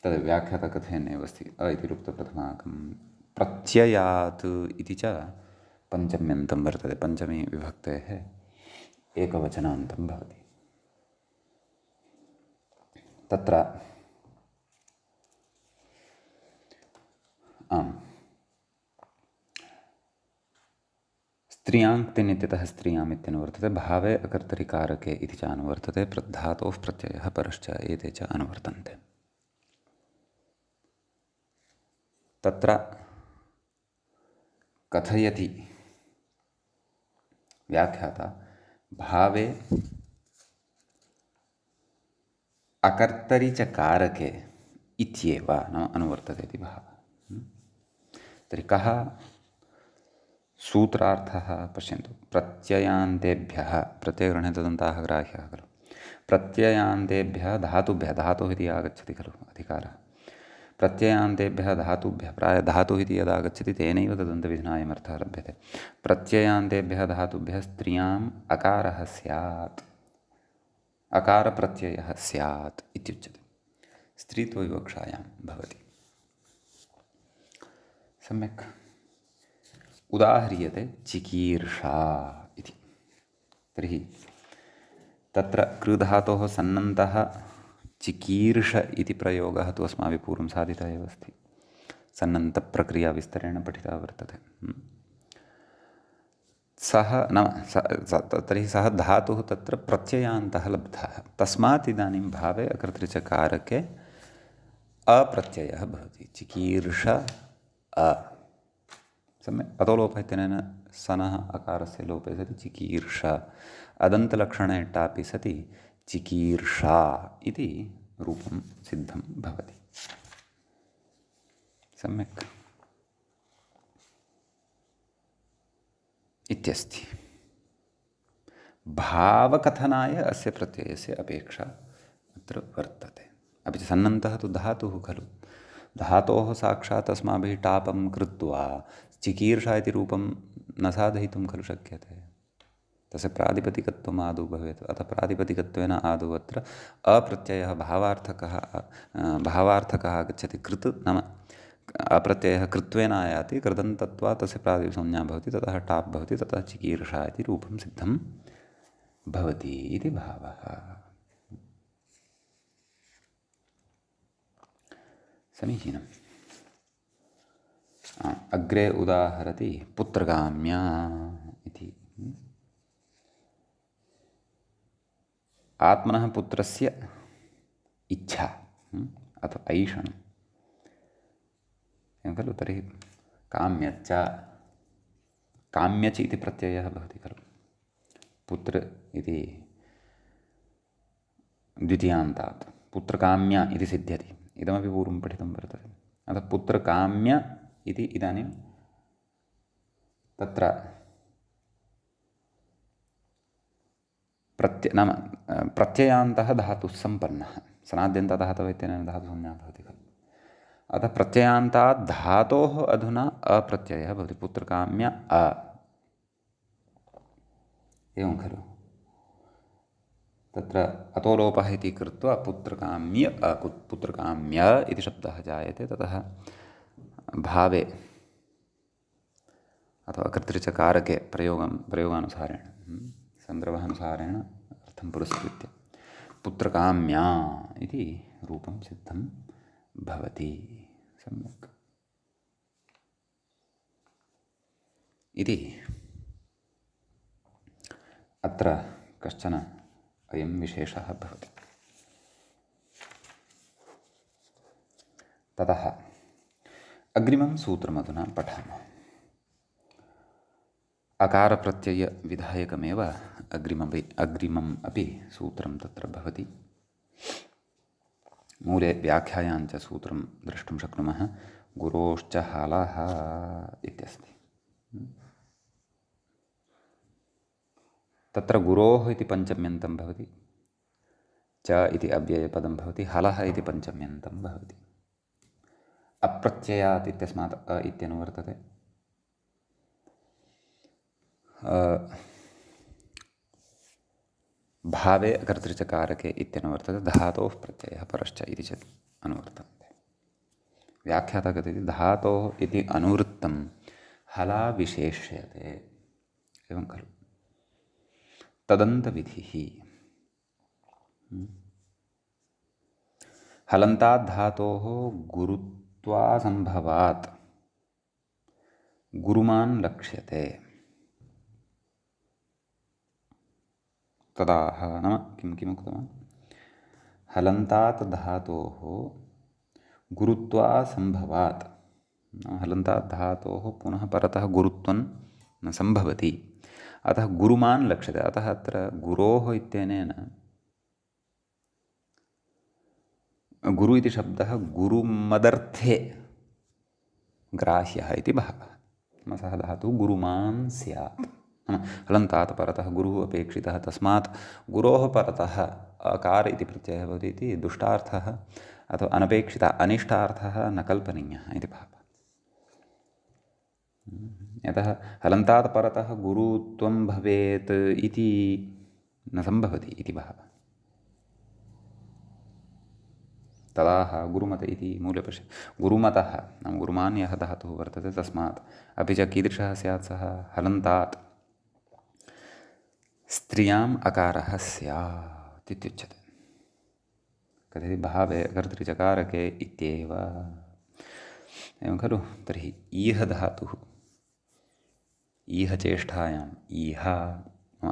तद् व्याख्याता कथयन्नेव अस्ति। अ इति लुप्तप्रथमाकं प्रत्ययात् इति च पञ्चम्यन्तं वर्तते, पञ्चमी विभक्तेः एकवचनान्तं भवति। तत्र स्त्रियाङ्क्तिनित्यतः स्त्रियाम् इत्यनुवर्तते, भावे अकर्तरिकारके इति च अनुवर्तते, धातोः प्रत्ययः परश्च एते च अनुवर्तन्ते। तत्र कथयति व्याख्याता भावे अकर्तरि च कारके इत्येव नाम अनुवर्तते इति भावः। तर्हि कः सूत्रार्थः पश्यन्तु। प्रत्ययान्तेभ्यः प्रत्ययग्रहणे तदन्ताः ग्राह्याः खलु। प्रत्ययान्तेभ्यः धातुभ्यः, धातुः इति आगच्छति खलु अधिकारः। प्रत्ययान्तेभ्यः धातुभ्यः, प्रायः धातुः इति यदा आगच्छति तेनैव तदन्तविधिना अयमर्थः लभ्यते। प्रत्ययान्तेभ्यः धातुभ्यः स्त्रियाम् अकारः स्यात्, अकारप्रत्ययः स्यात् इत्युच्यते। स्त्रीत्वविवक्षायां भवति। सम्यक् उदाह्रियते चिकीर्षा इति। तर्हि तत्र कृधातोः सन्नन्तः चिकीर्ष इति प्रयोगः तु अस्माभिः पूर्वं साधितः एव अस्ति। सन्नन्तप्रक्रियाविस्तरेण पठितः वर्तते। सः नाम तर्हि सः धातुः तत्र प्रत्ययान्तः लब्धः, तस्मात् इदानीं भावे अकर्तृचकारके अप्रत्ययः भवति। चिकीर्ष अ, सम्यक् अधोलोपः इत्यनेन सनः अकारस्य लोपे सति चिकीर्ष, अदन्तलक्षणे टापि सति चिकीर्षा इति रूपं सिद्धं भवति। सम्यक् इत्यस्ति। भावकथनाय अस्य प्रत्ययस्य अपेक्षा अत्र वर्तते। अपि च सन्नन्तः तु धातुः खलु। धातोः साक्षात् अस्माभिः टापं कृत्वा चिकीर्षा इति रूपं न साधयितुं खलु शक्यते। तस्य प्रातिपदिकत्वम् आदौ भवेत्। अतः प्रातिपदिकत्वेन आदौ अत्र अप्रत्ययः भावार्थकः आगच्छति। कृत् नाम अप्रत्ययः कृत्वेन आयाति, कृदन्तत्वात् तस्य प्रातिपदिकसंज्ञा भवति, ततः टाप् भवति, ततः चिकीर्षा इति रूपं सिद्धं भवति इति भावः। समीचीनम्। अग्रे उदाहरति पुत्रकाम्या इति। आत्मनः पुत्रस्य इच्छा अथवा ऐषणम् एवं खलु। तर्हि काम्यच्च, काम्यचि इति प्रत्ययः भवति खलु। पुत्र इति द्वितीयान्तात् पुत्रकाम्या इति सिद्ध्यति। इदमपि पूर्वं पठितं वर्तते। अतः पुत्रकाम्य इति इदानीं तत्र नाम प्रत्ययान्तः धातुः सम्पन्नः, सनाद्यन्तधातवः इत्यनेन धातुसंज्ञा भवति खलु। अतः प्रत्ययान्तात् धातोः अधुना अप्रत्ययः भवति। पुत्रकाम्य अ एवं खलु। तत्र अतोलोपः इति कृत्वा पुत्रकाम्य पुत्रकाम्य इति शब्दः जायते। ततः भावे अथवा कर्तृचकारके प्रयोगानुसारेण सन्दर्भानुसारेण अर्थं पुरस्कृत्य पुत्रकाम्या इति रूपं सिद्धं भवति। सम्यक् इति अत्र कश्चन अयं विशेषः भवति। ततः अग्रिमं सूत्रमधुना पठामः। अकारप्रत्ययविधायकमेव अग्रिमम् अपि सूत्रं तत्र भवति। मूले व्याख्यायाञ्च सूत्रं द्रष्टुं शक्नुमः। गुरोश्च हलः इत्यस्ति। तत्र गुरोः इति पञ्चम्यन्तं भवति, च इति अव्ययपदं भवति, हलः इति पञ्चम्यन्तं भवति। अप्रत्ययात् इत्यस्मात् अ इत्यनुवर्तते। भावे कर्तृचकारके इत्यनुवर्तते। धातोः प्रत्ययः परश्च इति च अनुवर्तन्ते। व्याख्याता कथयति धातोः इति अनुवृत्तं हला विशेष्यते एवं खलु। तदन्तविधिः हलन्तात् धातोः गुरुत्वासम्भवात् गुरुमान् लक्ष्यते। तदाह नाम किम् उक्तवान्? हलन्तात् धातोः गुरुत्वासम्भवात् हलन्तात् धातोः पुनः परतः गुरुत्वं न सम्भवति। अतः गुरुमान् लक्ष्यते। अतः अत्र गुरोः इत्यनेन गुरु इति शब्दः गुरुमदर्थे ग्राह्यः इति भावः। सः धातुः गुरुमान् स्यात्। नाम हलन्तात् परतः गुरुः अपेक्षितः, तस्मात् गुरोः परतः अकार इति प्रत्ययः भवति इति दुष्टार्थः अथवा अनपेक्षितः अनिष्टार्थः न कल्पनीयः इति भावः। यतः हलन्तात् परतः गुरुत्वं भवेत् इति न सम्भवति इति भावः। तदाह गुरुमत इति मूले पश्य गुरुमतः नाम गुरुमान् यः धातुः वर्तते तस्मात्। अपि च कीदृशः स्यात् सः हलन्तात् स्त्रियाम् अकारः स्यात् इत्युच्यते। कथयति भावे कर्तृचकारके इत्येव। एवं खलु। तर्हि ईह धातुः ईह चेष्टायाम् ईह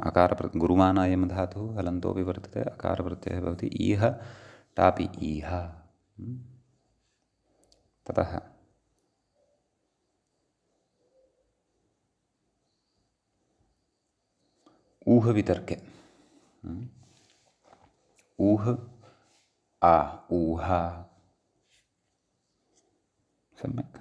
अकारप्रत्ययः गुरुमान् धातुः हलन्तोऽपि वर्तते अकारप्रत्ययः भवति ईह टापि ईह। ततः ऊह वितर्के ऊह आ ऊहा सम्यक्।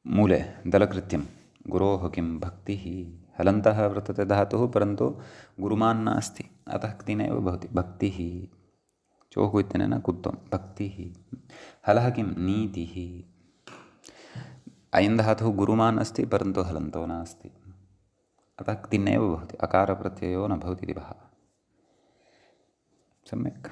मूले दलकृत्यं गुरोः किं भक्तिः। हलन्तः वर्तते धातुः परन्तु गुरुमान् नास्ति, अतः क्तिनेव भवति भक्तिः। चोः इत्यनेन कुत्वं भक्तिः। हलः किं नीतिः। अयं धातुः गुरुमान् अस्ति परन्तु हलन्तो नास्ति, अतः क्तिन्नेव भवति, अकारप्रत्ययो न भवति इति भावः। सम्यक्।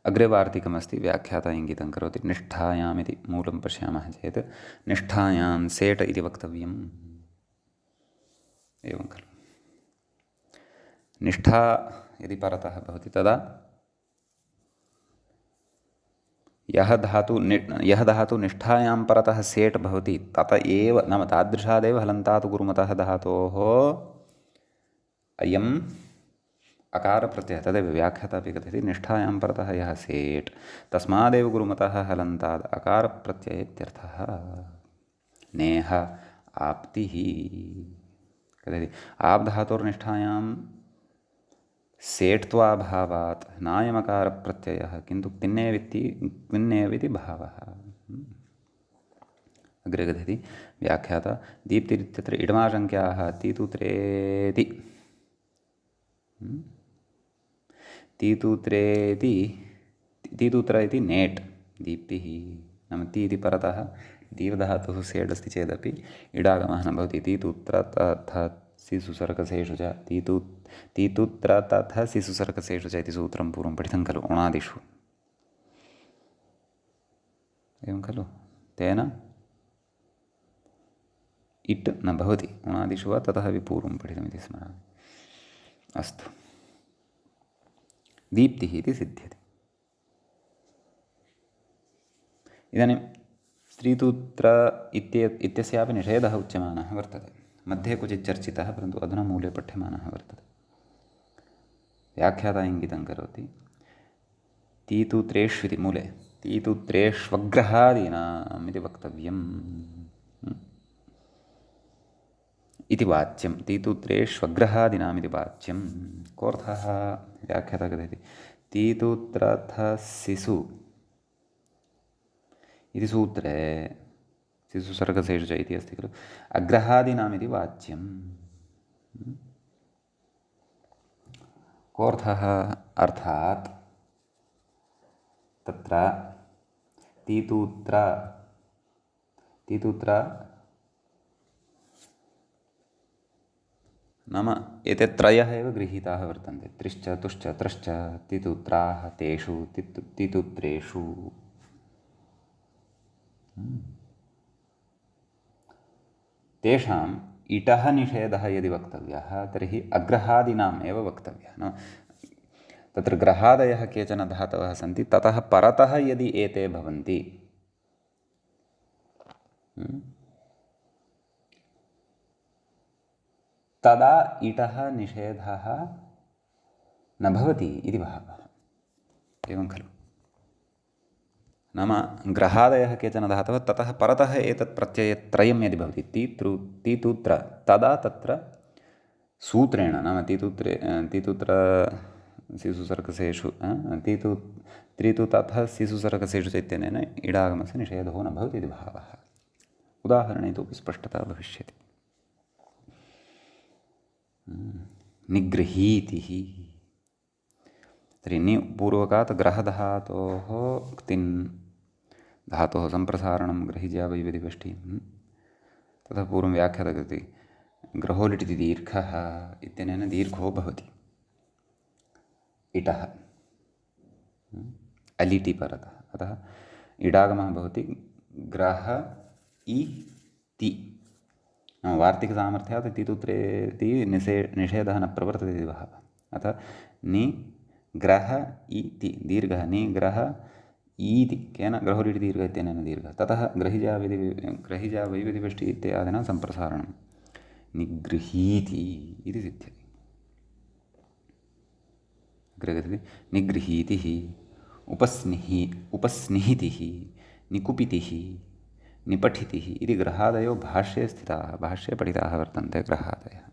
अग्रे वार्तिकमस्ति, व्याख्याता इङ्गितं करोति। निष्ठायाम् इति मूलं पश्यामः चेत् निष्ठायां सेट् इति वक्तव्यम्। एवं खलु। निष्ठा यदि परतः भवति तदा यः धातुः निष्ठायां परतः सेट् भवति तत एव, नाम तादृशादेव हलन्तात् गुरुमतः धातोः अयम् अकारप्रत्ययः। तदेव व्याख्याता अपि कथयति निष्ठायां परतः यः सेट् तस्मादेव गुरुमतः हलन्तात् अकारप्रत्ययः इत्यर्थः। नेह आप्तिः कथयति आप् धातोर्निष्ठायां सेट्त्वाभावात् नायमकारप्रत्ययः किन्तु क्तिन्नेव इति भावः। अग्रे कथयति व्याख्याता दीप्तिरित्यत्र इडमाशङ्क्याः तीतूत्रेति तीतूत्र इति नेट् दीप्तिः नाम ती इति परतः दीर्घधातुः सेड् अस्ति चेदपि इडागमः न भवति। तीतूत्र तथा सिसुसर्कसेषु च तीतूत्र तथा सिसुसर्कसेषु च इति सूत्रं पूर्वं पठितं खलु उणादिषु। एवं खलु। तेन इट् न भवति उणादिषु वा ततः अपि पूर्वं पठितमिति स्मरामि। अस्तु। दीप्तिः इति सिद्ध्यति। इदानीं स्त्रीसूत्र इत्यस्यापि निषेधः उच्यमानः वर्तते। मध्ये क्वचित् चर्चितः परन्तु अधुना मूले पठ्यमानः वर्तते। व्याख्याता इङ्गितं करोति तीतूत्रेष्विति मूले तीतूत्रेष्वग्रहादीनाम् इति वक्तव्यम् इति वाच्यं। तीतूत्रेष्वग्रहादीनाम् इति वाच्यं। कोऽर्थः। व्याख्याता कथयति तीतूत्रथ सिसु इति सूत्रे सिसुसर्गसेषु च इति अस्ति खलु अग्रहादीनाम् इति वाच्यं। कोऽर्थः। अर्थात् तत्र तीतूत्र नाम एते त्रयः एव गृहीताः वर्तन्ते। त्रिश्च तुश्च त्रश्च तीतूत्राः तेषु तीतूत्रेषु। तेषाम् इटः निषेधः यदि वक्तव्यः तर्हि अग्रहादीनाम् एव वक्तव्यः। नाम तत्र ग्रहादयः केचन धातवः सन्ति ततः परतः यदि एते भवन्ति तदा इटः निषेधः न भवति इति भावः। एवं खलु? नाम ग्रहादयः केचन धातवः, ततः परतः एतत् प्रत्ययत्रयं यदि भवति तीतूत्र, तदा तत्र सूत्रेण, नाम तीतूत्र सिसुसर्कसेषु त्रितु तथा सिसुसर्कसेषु च इत्यनेन इडागमस्य निषेधो न भवति इति भावः। उदाहरणे इतोपि स्पष्टता भविष्यति। निगृहीतिः, तर्हि नि पूर्वकात् ग्रहधातोः क्तिन् धातोः सम्प्रसारणं ग्रहिज्या वै विधिवष्टि, ततः पूर्वं व्याख्याता कृति ग्रहो लिटिति दीर्घः इत्यनेन दीर्घो भवति इटः अलिटि परतः, अतः इडागमः भवति ग्रह इ ति, वार्तिकसामर्थ्यात् तितुत्रे ति निषेधः न प्रवर्तते इति भावः। अतः नि ग्रह इति दीर्घः, नि ग्रह ईति केन ग्रहोलिटि दीर्घ इत्यनेन दीर्घः, ततः ग्रहिजा वै विधिवष्टि इत्यादिना सम्प्रसारणं निगृहीति इति सिद्ध्यति। अग्रे निगृहीतिः, उपस्निहितिः, निकुपितिः, निपठितिः इति ग्रहादयो भाष्ये स्थिताः, भाष्ये पठिताः वर्तन्ते ग्रहादयः।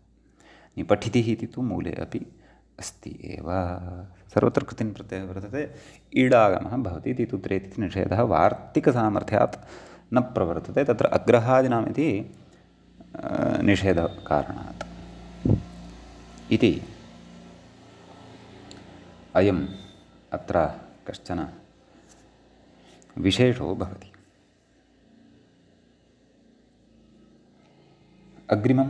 निपठितिः इति तु मूले अपि अस्ति एव। सर्वत्र कृतिन् प्रत्ययः वर्तते, ईडागमः भवति इति तीतूत्रेति निषेधः वार्तिकसामर्थ्यात् न प्रवर्तते, तत्र अग्रहादिनाम् इति निषेधकारणात् इति अयम् अत्र कश्चन विशेषो भवति। अग्रिमं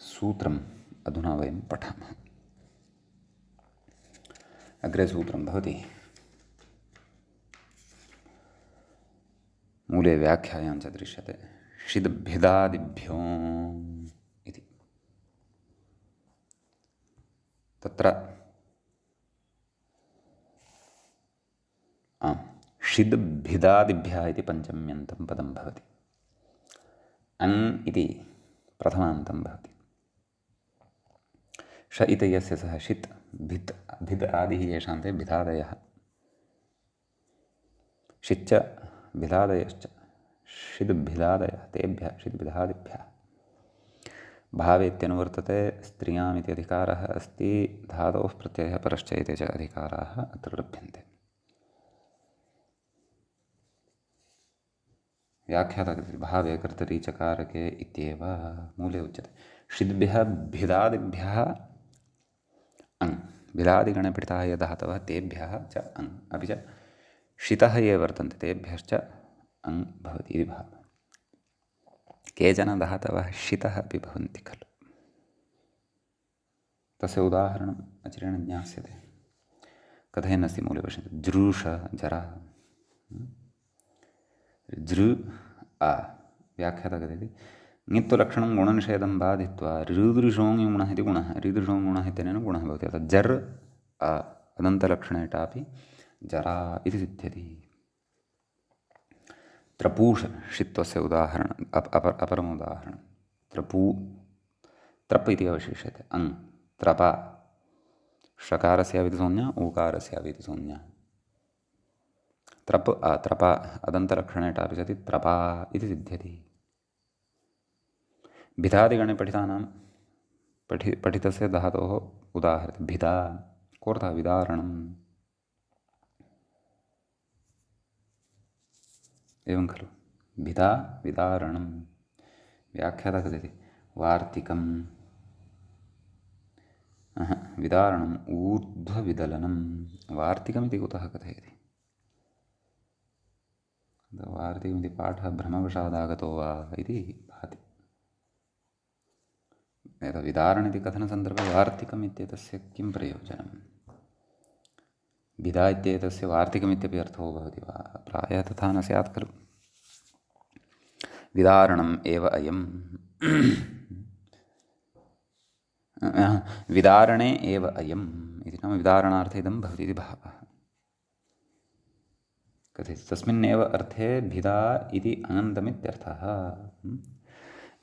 सूत्रम् अधुना वयं पठामः। अग्रे सूत्रं भवति, मूले व्याख्यायां च दृश्यते, षिद्भिदादिभ्यो इति। तत्र षिद्भिदादिभ्यः इति पञ्चम्यन्तं पदं भवति। अङ् इति प्रथमान्तं भवति। ष इति यस्य सः षित् भित् भिद् आदिः येषान्ते भिदादयः, षिच्च भिदादयश्च षिद्भिदादयः तेभ्यः षिद्भिदादिभ्यः भावेत्यनुवर्तते। स्त्रियामिति अधिकारः अस्ति, धातोः प्रत्ययः परश्च एते च अधिकाराः अत्र लभ्यन्ते। व्याख्याता भावे कर्तरि चकारके इत्येव मूले उच्यते। षिद्भ्यः भिदादिभ्यः अङ्, भिदादिगणे पठिताः ये धातवः तेभ्यः च अङ्, अपि च षितः ये वर्तन्ते तेभ्यश्च अङ् भवति इति भावः। केचन धातवः षितः अपि भवन्ति खलु, तस्य उदाहरणम् आचरेण ज्ञास्यते। कथयन्नस्ति मूले पश्यन्तु, जृष जरा, जृ आ व्याख्याता कथयति ङित्तुलक्षणं गुणनिषेधं बाधित्वा रीदृशोऽङ् इति गुणः, रीदृशोऽङ् इत्यनेन गुणः भवति। अतः जर् आ अदन्तलक्षणेटापि जरा इति सिद्ध्यति। त्रपूष षित्वस्य उदाहरणम् अपरम् उदाहरणं, त्रप् इति अवशिष्यते। अङ् त्रप, षकारस्यापि संज्ञा ऊकारस्यापि संज्ञा। त्रप् त्रप अदन्तलक्षणेटापि सति त्रपा इति सिद्ध्यति। भिदादिगणे पठितानां पठितस्य धातोः उदाहरते। भिदा कोऽर्थः? विदारणम्। एवं खलु, भिदा विदारणं। व्याख्याता कथयति वार्तिकं विदारणम् ऊर्ध्वविदलनं। वार्तिकमिति कुतः कथयति? वार्तिकमिति पाठः भ्रमवशादागतो वा इति भाति। एतद् विदारण इति कथनसन्दर्भे वार्तिकम् इत्येतस्य किं प्रयोजनं? भिदा इत्येतस्य वार्तिकमित्यपि अर्थो भवति वा? प्रायः तथा न स्यात् खलु। विदारणम् एव अयं विदारणे एव अयम् इति, नाम विदारणार्थे इदं भवति इति भावः। कथयति तस्मिन्नेव अर्थे भिदा इति अनन्तमित्यर्थः।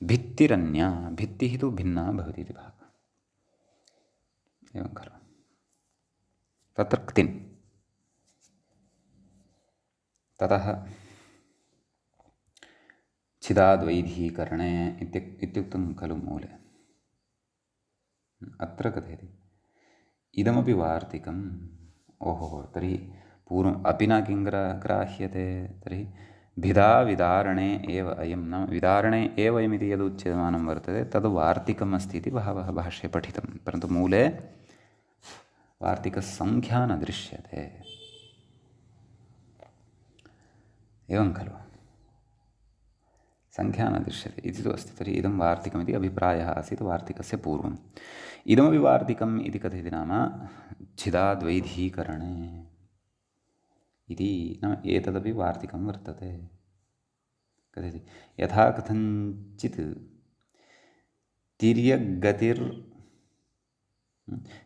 भित्तिरन्या, भित्तिः तु भिन्ना भवति इति भावः। एवं खलु। तत्र क्तिन्। ततः छिदाद्वैधीकरणे इत्युक्तं खलु मूले। अत्र कथयति इदमपि वार्तिकम्। ओहो, तर्हि पूर्वम् अपि न किं ग्राह्यते। तर्हि भिदा विदारणे एव अयं, नाम विदारणे एव अयमिति यदुच्यमानं वर्तते तद् वार्तिकम् अस्ति इति बहवः भाष्ये पठितं, परन्तु मूले वार्तिकसङ्ख्या न दृश्यते। एवं खलु, सङ्ख्या न दृश्यते इति तु अस्ति। तर्हि इदं वार्तिकमिति अभिप्रायः आसीत् वार्तिकस्य पूर्वम्। इदमपि वार्तिकम् इति कथयति नाम छिदाद्वैधीकरणे इति, नाम एतदपि वार्तिकं वर्तते। कथयति यथा कथञ्चित्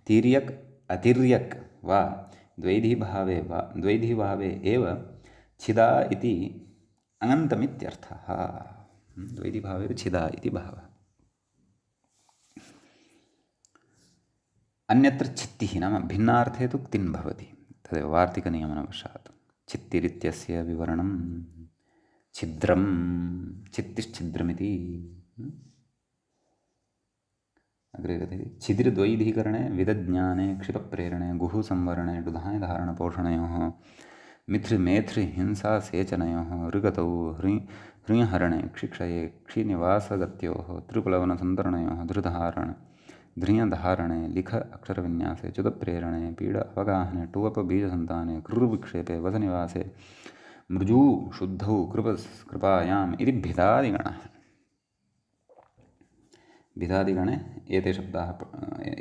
तिर्यक् अतिर्यक् वा द्वैधीभावे एव छिदा इति अनन्तमित्यर्थः। द्वैधीभावे छिदा इति भावः। अन्यत्र छित्तिः नाम भिन्नार्थे तु क्तिन् भवति, तदेव वार्तिकनियमनवशात्। छित्तिरित्यस्य विवरणं छिद्रं, छित्तिश्छिद्रमिति। अग्रे कथयति छिदिर्द्वैधीकरणे विदज्ञाने क्षिपप्रेरणे गुहुसंवरणे डुधायधारणपोषणयोः मिथृमेथृहिंसासेचनयोः ऋगतौ हृंहरणे क्षिक्षये क्षिनिवासगत्योः त्रिप्लवनसन्तरणयोः धृयधारणे लिख अक्षरविन्यासे च्युतप्रेरणे पीड अवगाहने टुवपबीजसन्ताने कृर्विक्षेपे वसनिवासे मृजू शुद्धौ कृपायाम् इति भिदादिगणः। भिदादिगणे एते शब्दाः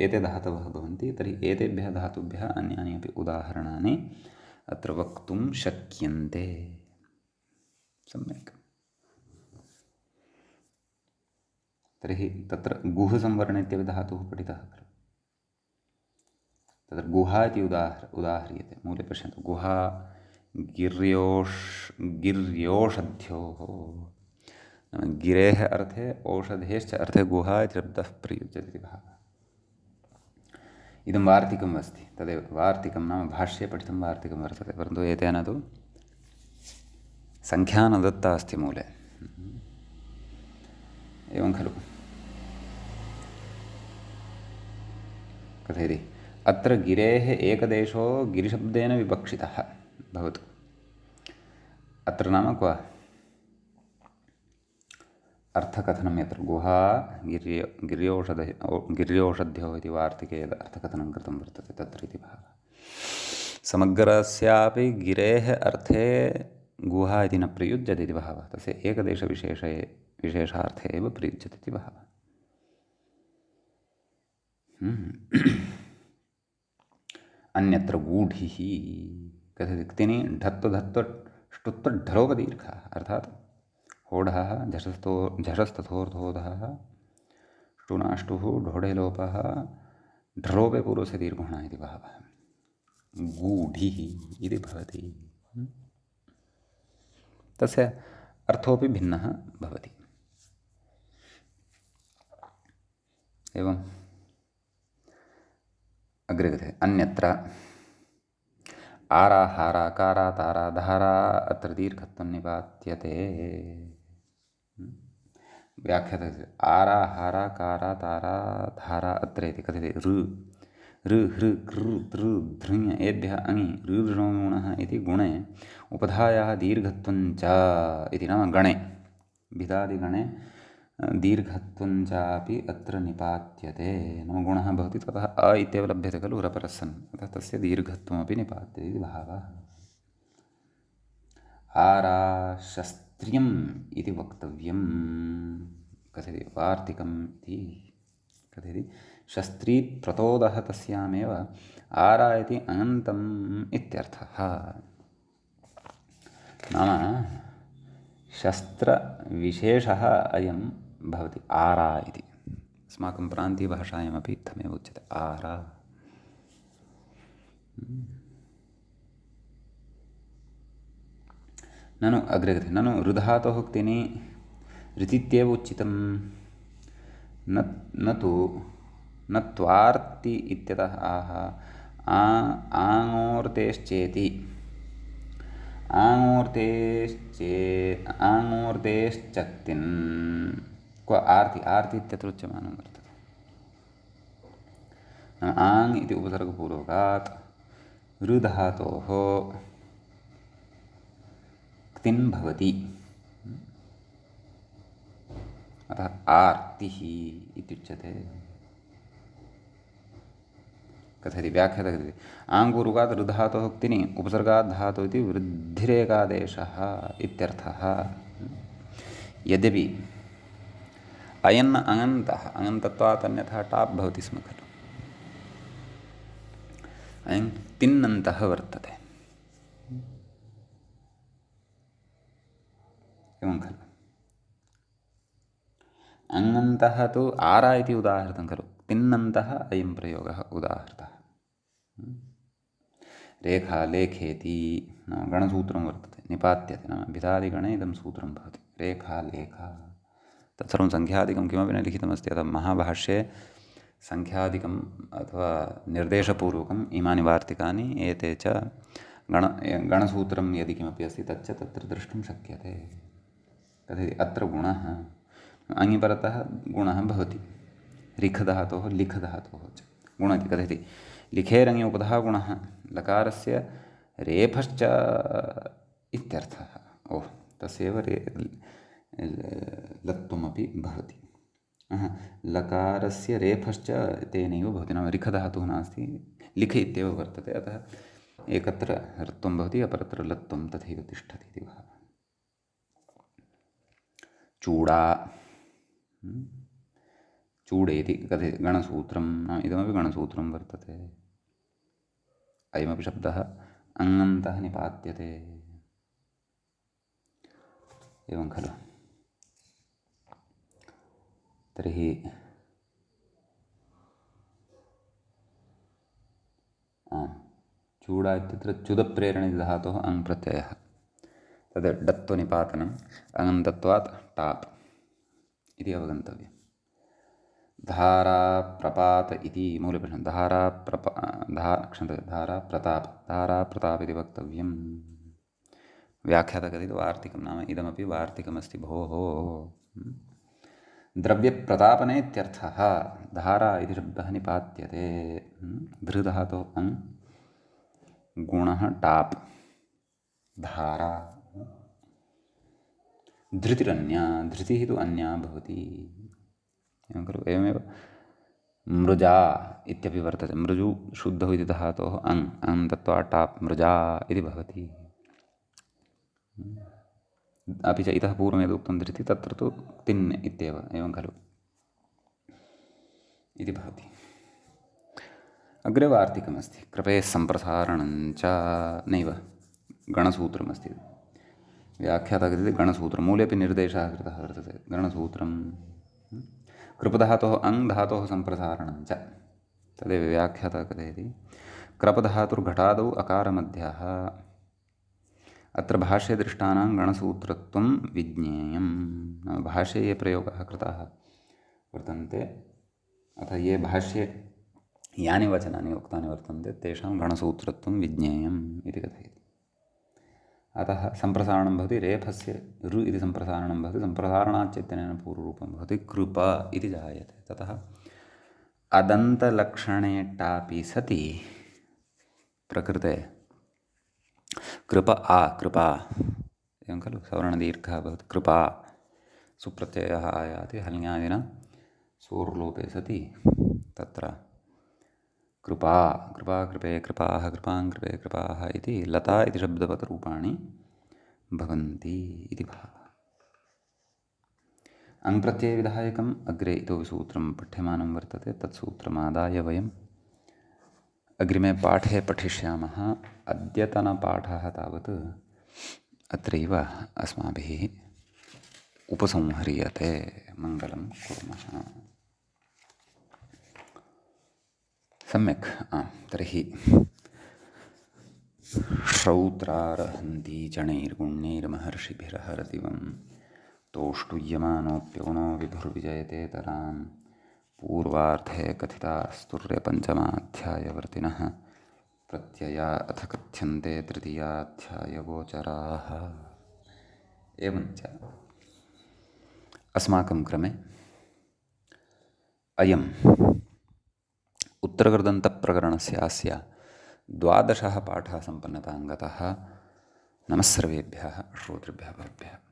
एते धातवः भवन्ति। तर्हि एतेभ्यः धातुभ्यः अन्यानि अपि उदाहरणानि अत्र वक्तुं शक्यन्ते। सम्यक्। तर्हि तत्र गुहसंवरण इत्यपि धातुः पठितः खलु। तत्र गुहा इति उदाह्रियते। मूले पश्यन्तु, गुहा गिर्योषध्योः, गिरेः अर्थे औषधेश्च अर्थे गुहा इति शब्दः प्रयुज्यते इति भावः। इदं वार्तिकम् अस्ति, तदेव वार्तिकं नाम भाष्ये पठितं वार्तिकं वर्तते, परन्तु एतेन तु सङ्ख्या न दत्ता अस्ति मूले। एवं खलु। कथयति अत्र गिरेः एकदेशो गिरिशब्देन विवक्षितः भवतु। अत्र नाम क्व अर्थकथनं यत्र गुहा गिर्योषध्योः इति वार्तिके यद् अर्थकथनं कृतं वर्तते तत्र इति भावः। समग्रस्यापि गिरेः अर्थे गुहा इति न प्रयुज्यते इति भावः। तस्य एकदेशविशेषार्थे एव प्रयुज्यते इति भावः। अन्यत्र गूढिः कथयति क्तिनि ढत्वधत्वष्टुत्वढ्ढलोपदीर्घः, अर्थात् होढः झषस्तथोर्धोधः ष्टुनाष्टुः ढोढे लोपः ढ्रोपे पूर्वस्य दीर्घोणः इति भावः। गूढिः इति भवति। तस्य अर्थोऽपि भिन्नः भवति। एवम् अग्रे कथयति अन्यत्र आरा हारा कारा तारा धारा अत्र दीर्घत्वं निपात्यते। व्याख्याते आरा हारा कारा तारा धारा अत्र इति कथयति ऋ हृ कृ तृ धृ एभ्यः अङि ऋऋणोगुणः इति गुणे उपधायाः दीर्घत्वं च इति, नाम गणे भिदादिगणे दीर्घत्वं चापि अत्र निपात्यते। नाम गुणः भवति, ततः अ इत्येव लभ्यते खलु रपरस्सन्, अतः तस्य दीर्घत्वमपि निपात्यते इति भावः। आराशस्त्र्यम् इति वक्तव्यं। कथयति वार्तिकम् इति कथयति शस्त्रीत् प्रतोदः तस्यामेव आरा इति अनन्तम् इत्यर्थः। नाम शस्त्रविशेषः अयं भवति आरा इति। अस्माकं प्रान्तीयभाषायामपि इत्थमेव उच्यते आरा। ननु अग्रे कथयति ननु ऋधातोः क्तिनि ऋतित्येव उच्चितं न तु न त्वार्ति इत्यतः आह आङ् आङ्मूर्तेश्चेति आङ्मूर्तेश्चक्तिन् क्व आर्ति आर्ति इत्यत्र उच्यमानं वर्तते। आङ् इति उपसर्गपूर्वकात् ऋधातोः क्तिन् भवति, अतः आर्तिः इत्युच्यते। कथयति व्याख्याता कथयति आङ्पूर्वकात् ऋधातोः क्तिनि उपसर्गात् धातु इति वृद्धिरेकादेशः इत्यर्थः। यद्यपि अयन् अङन्तः अङन्तत्वात् अन्यथा टाप् भवति स्म खलु, अयं तिन्नन्तः वर्तते, एवं खलु। अङन्तः तु आरा इति उदाहृतं खलु, तिन्नन्तः अयं प्रयोगः उदाहृतः। रेखा लेखेति नाम गणसूत्रं वर्तते, निपात्यते, नाम भिदादिगणे इदं सूत्रं भवति। रेखा लेखा तत्सर्वं सङ्ख्यादिकं किमपि न लिखितमस्ति, अतः महाभाष्ये सङ्ख्यादिकम् अथवा निर्देशपूर्वकम् इमानि वार्तिकानि एते च गणसूत्रं यदि किमपि अस्ति तच्च तत्र द्रष्टुं शक्यते। तर्हि अत्र गुणः अङि परतः गुणः भवति, रिखधातोः लिखधातोः च गुणः इति कथयति। लिखेरङि उपधः गुणः लकारस्य रेफश्च इत्यर्थः। ओह्, तस्यैव लत्वमपि भवति। लकारस्य रेफश्च तेनैव भवति, नाम रिखधातुः नास्ति, लिख इत्येव वर्तते, अतः एकत्र ऋत्वं भवति अपरत्र लत्वं तथैव तिष्ठति इति भावः। चूडा चूडेति कथयति गणसूत्रं, इदमपि गणसूत्रं वर्तते। अयमपि शब्दः अङन्तः निपात्यते, एवं खलु। तर्हि चूडा इत्यत्र च्युतप्रेरणितधातोः अङ् प्रत्ययः, तद् डत्वनिपातनम् अङन्तत्वात् टाप् इति अवगन्तव्यम्। धाराप्रपात इति मूलप्रश्नः, धाराप्रताप इति वक्तव्यम्। व्याख्याता कथयति वार्तिकं, नाम इदमपि वार्तिकमस्ति भोः। द्रव्यप्रतापने इत्यर्थः। धारा इति शब्दः निपात्यते, धृधातोः अङ् गुणः टाप्, धारा। धृतिरन्या, धृतिः तु अन्या भवति, एवं खलु। एवमेव मृजा इत्यपि वर्तते, मृजु शुद्धौ इति धातोः अङ् अङन्तत्वात् टाप् मृजा इति भवति। अपि च इतः पूर्वं यदुक्तं धृति तत्र तु तिन् इत्येव, एवं खलु इति भवति। अग्रे वार्तिकमस्ति, कृपेः सम्प्रसारणञ्च नैव गणसूत्रमस्ति। व्याख्याता कथयति गणसूत्रं, मूलेपि निर्देशः कृतः वर्तते। गणसूत्रं कृपधातोः अङ् धातोः सम्प्रसारणञ्च, तदेव व्याख्याता कथयति क्रपधातुर्घटादौ अकारमध्यः। अत्र भाष्ये दृष्टानां गणसूत्रत्वं विज्ञेयं। भाष्ये ये प्रयोगाः कृताः वर्तन्ते, अथ ये भाष्ये यानि वचनानि उक्तानि वर्तन्ते तेषां गणसूत्रत्वं विज्ञेयम् इति कथयति। अतः सम्प्रसारणं भवति, रेफस्य ऋ इति सम्प्रसारणं भवति, सम्प्रसारणाच्चेत्यनेन पूर्वरूपं भवति कृप इति जायते। ततः अदन्तलक्षणे टापि सति प्रकृते कृप आ कृपा, एवं खलु, सवर्णदीर्घः भवति कृपा, सुप्रत्ययः आयाति हल्यादिना सोर्लोपे सति तत्र कृपा कृपा कृपे कृपाः कृपां कृपे कृपाः इति लता इति शब्दवद्रूपाणि भवन्ति इति भावः। अङ्प्रत्ययविधायकम् अग्रे इतोपि सूत्रं पठ्यमानं वर्तते, तत्सूत्रमादाय वयम् अग्रिमे पाठे पठिष्यामः। अद्यतनपाठः तावत् अत्रैव अस्माभिः उपसंह्रियते। मङ्गलं कुर्मः। सम्यक्। तर्हि श्रौत्रारहन्ति चणैर्गुण्यैर्महर्षिभिरहरदिवं तोष्टुयमानोऽप्यगुणो विभुर्विजयतेतरां पूर्वार्धे कथितास्तुर्यपञ्चमाध्यायवर्तिनः प्रत्यया अथ कथ्यन्ते तृतीयाध्यायगोचराः। एवञ्च अस्माकं क्रमे अयम् उत्तरकृदन्तप्रकरणस्य अस्य 12 पाठः सम्पन्नतां गतः। नमः सर्वेभ्यः श्रोतृभ्यः भवेभ्यः।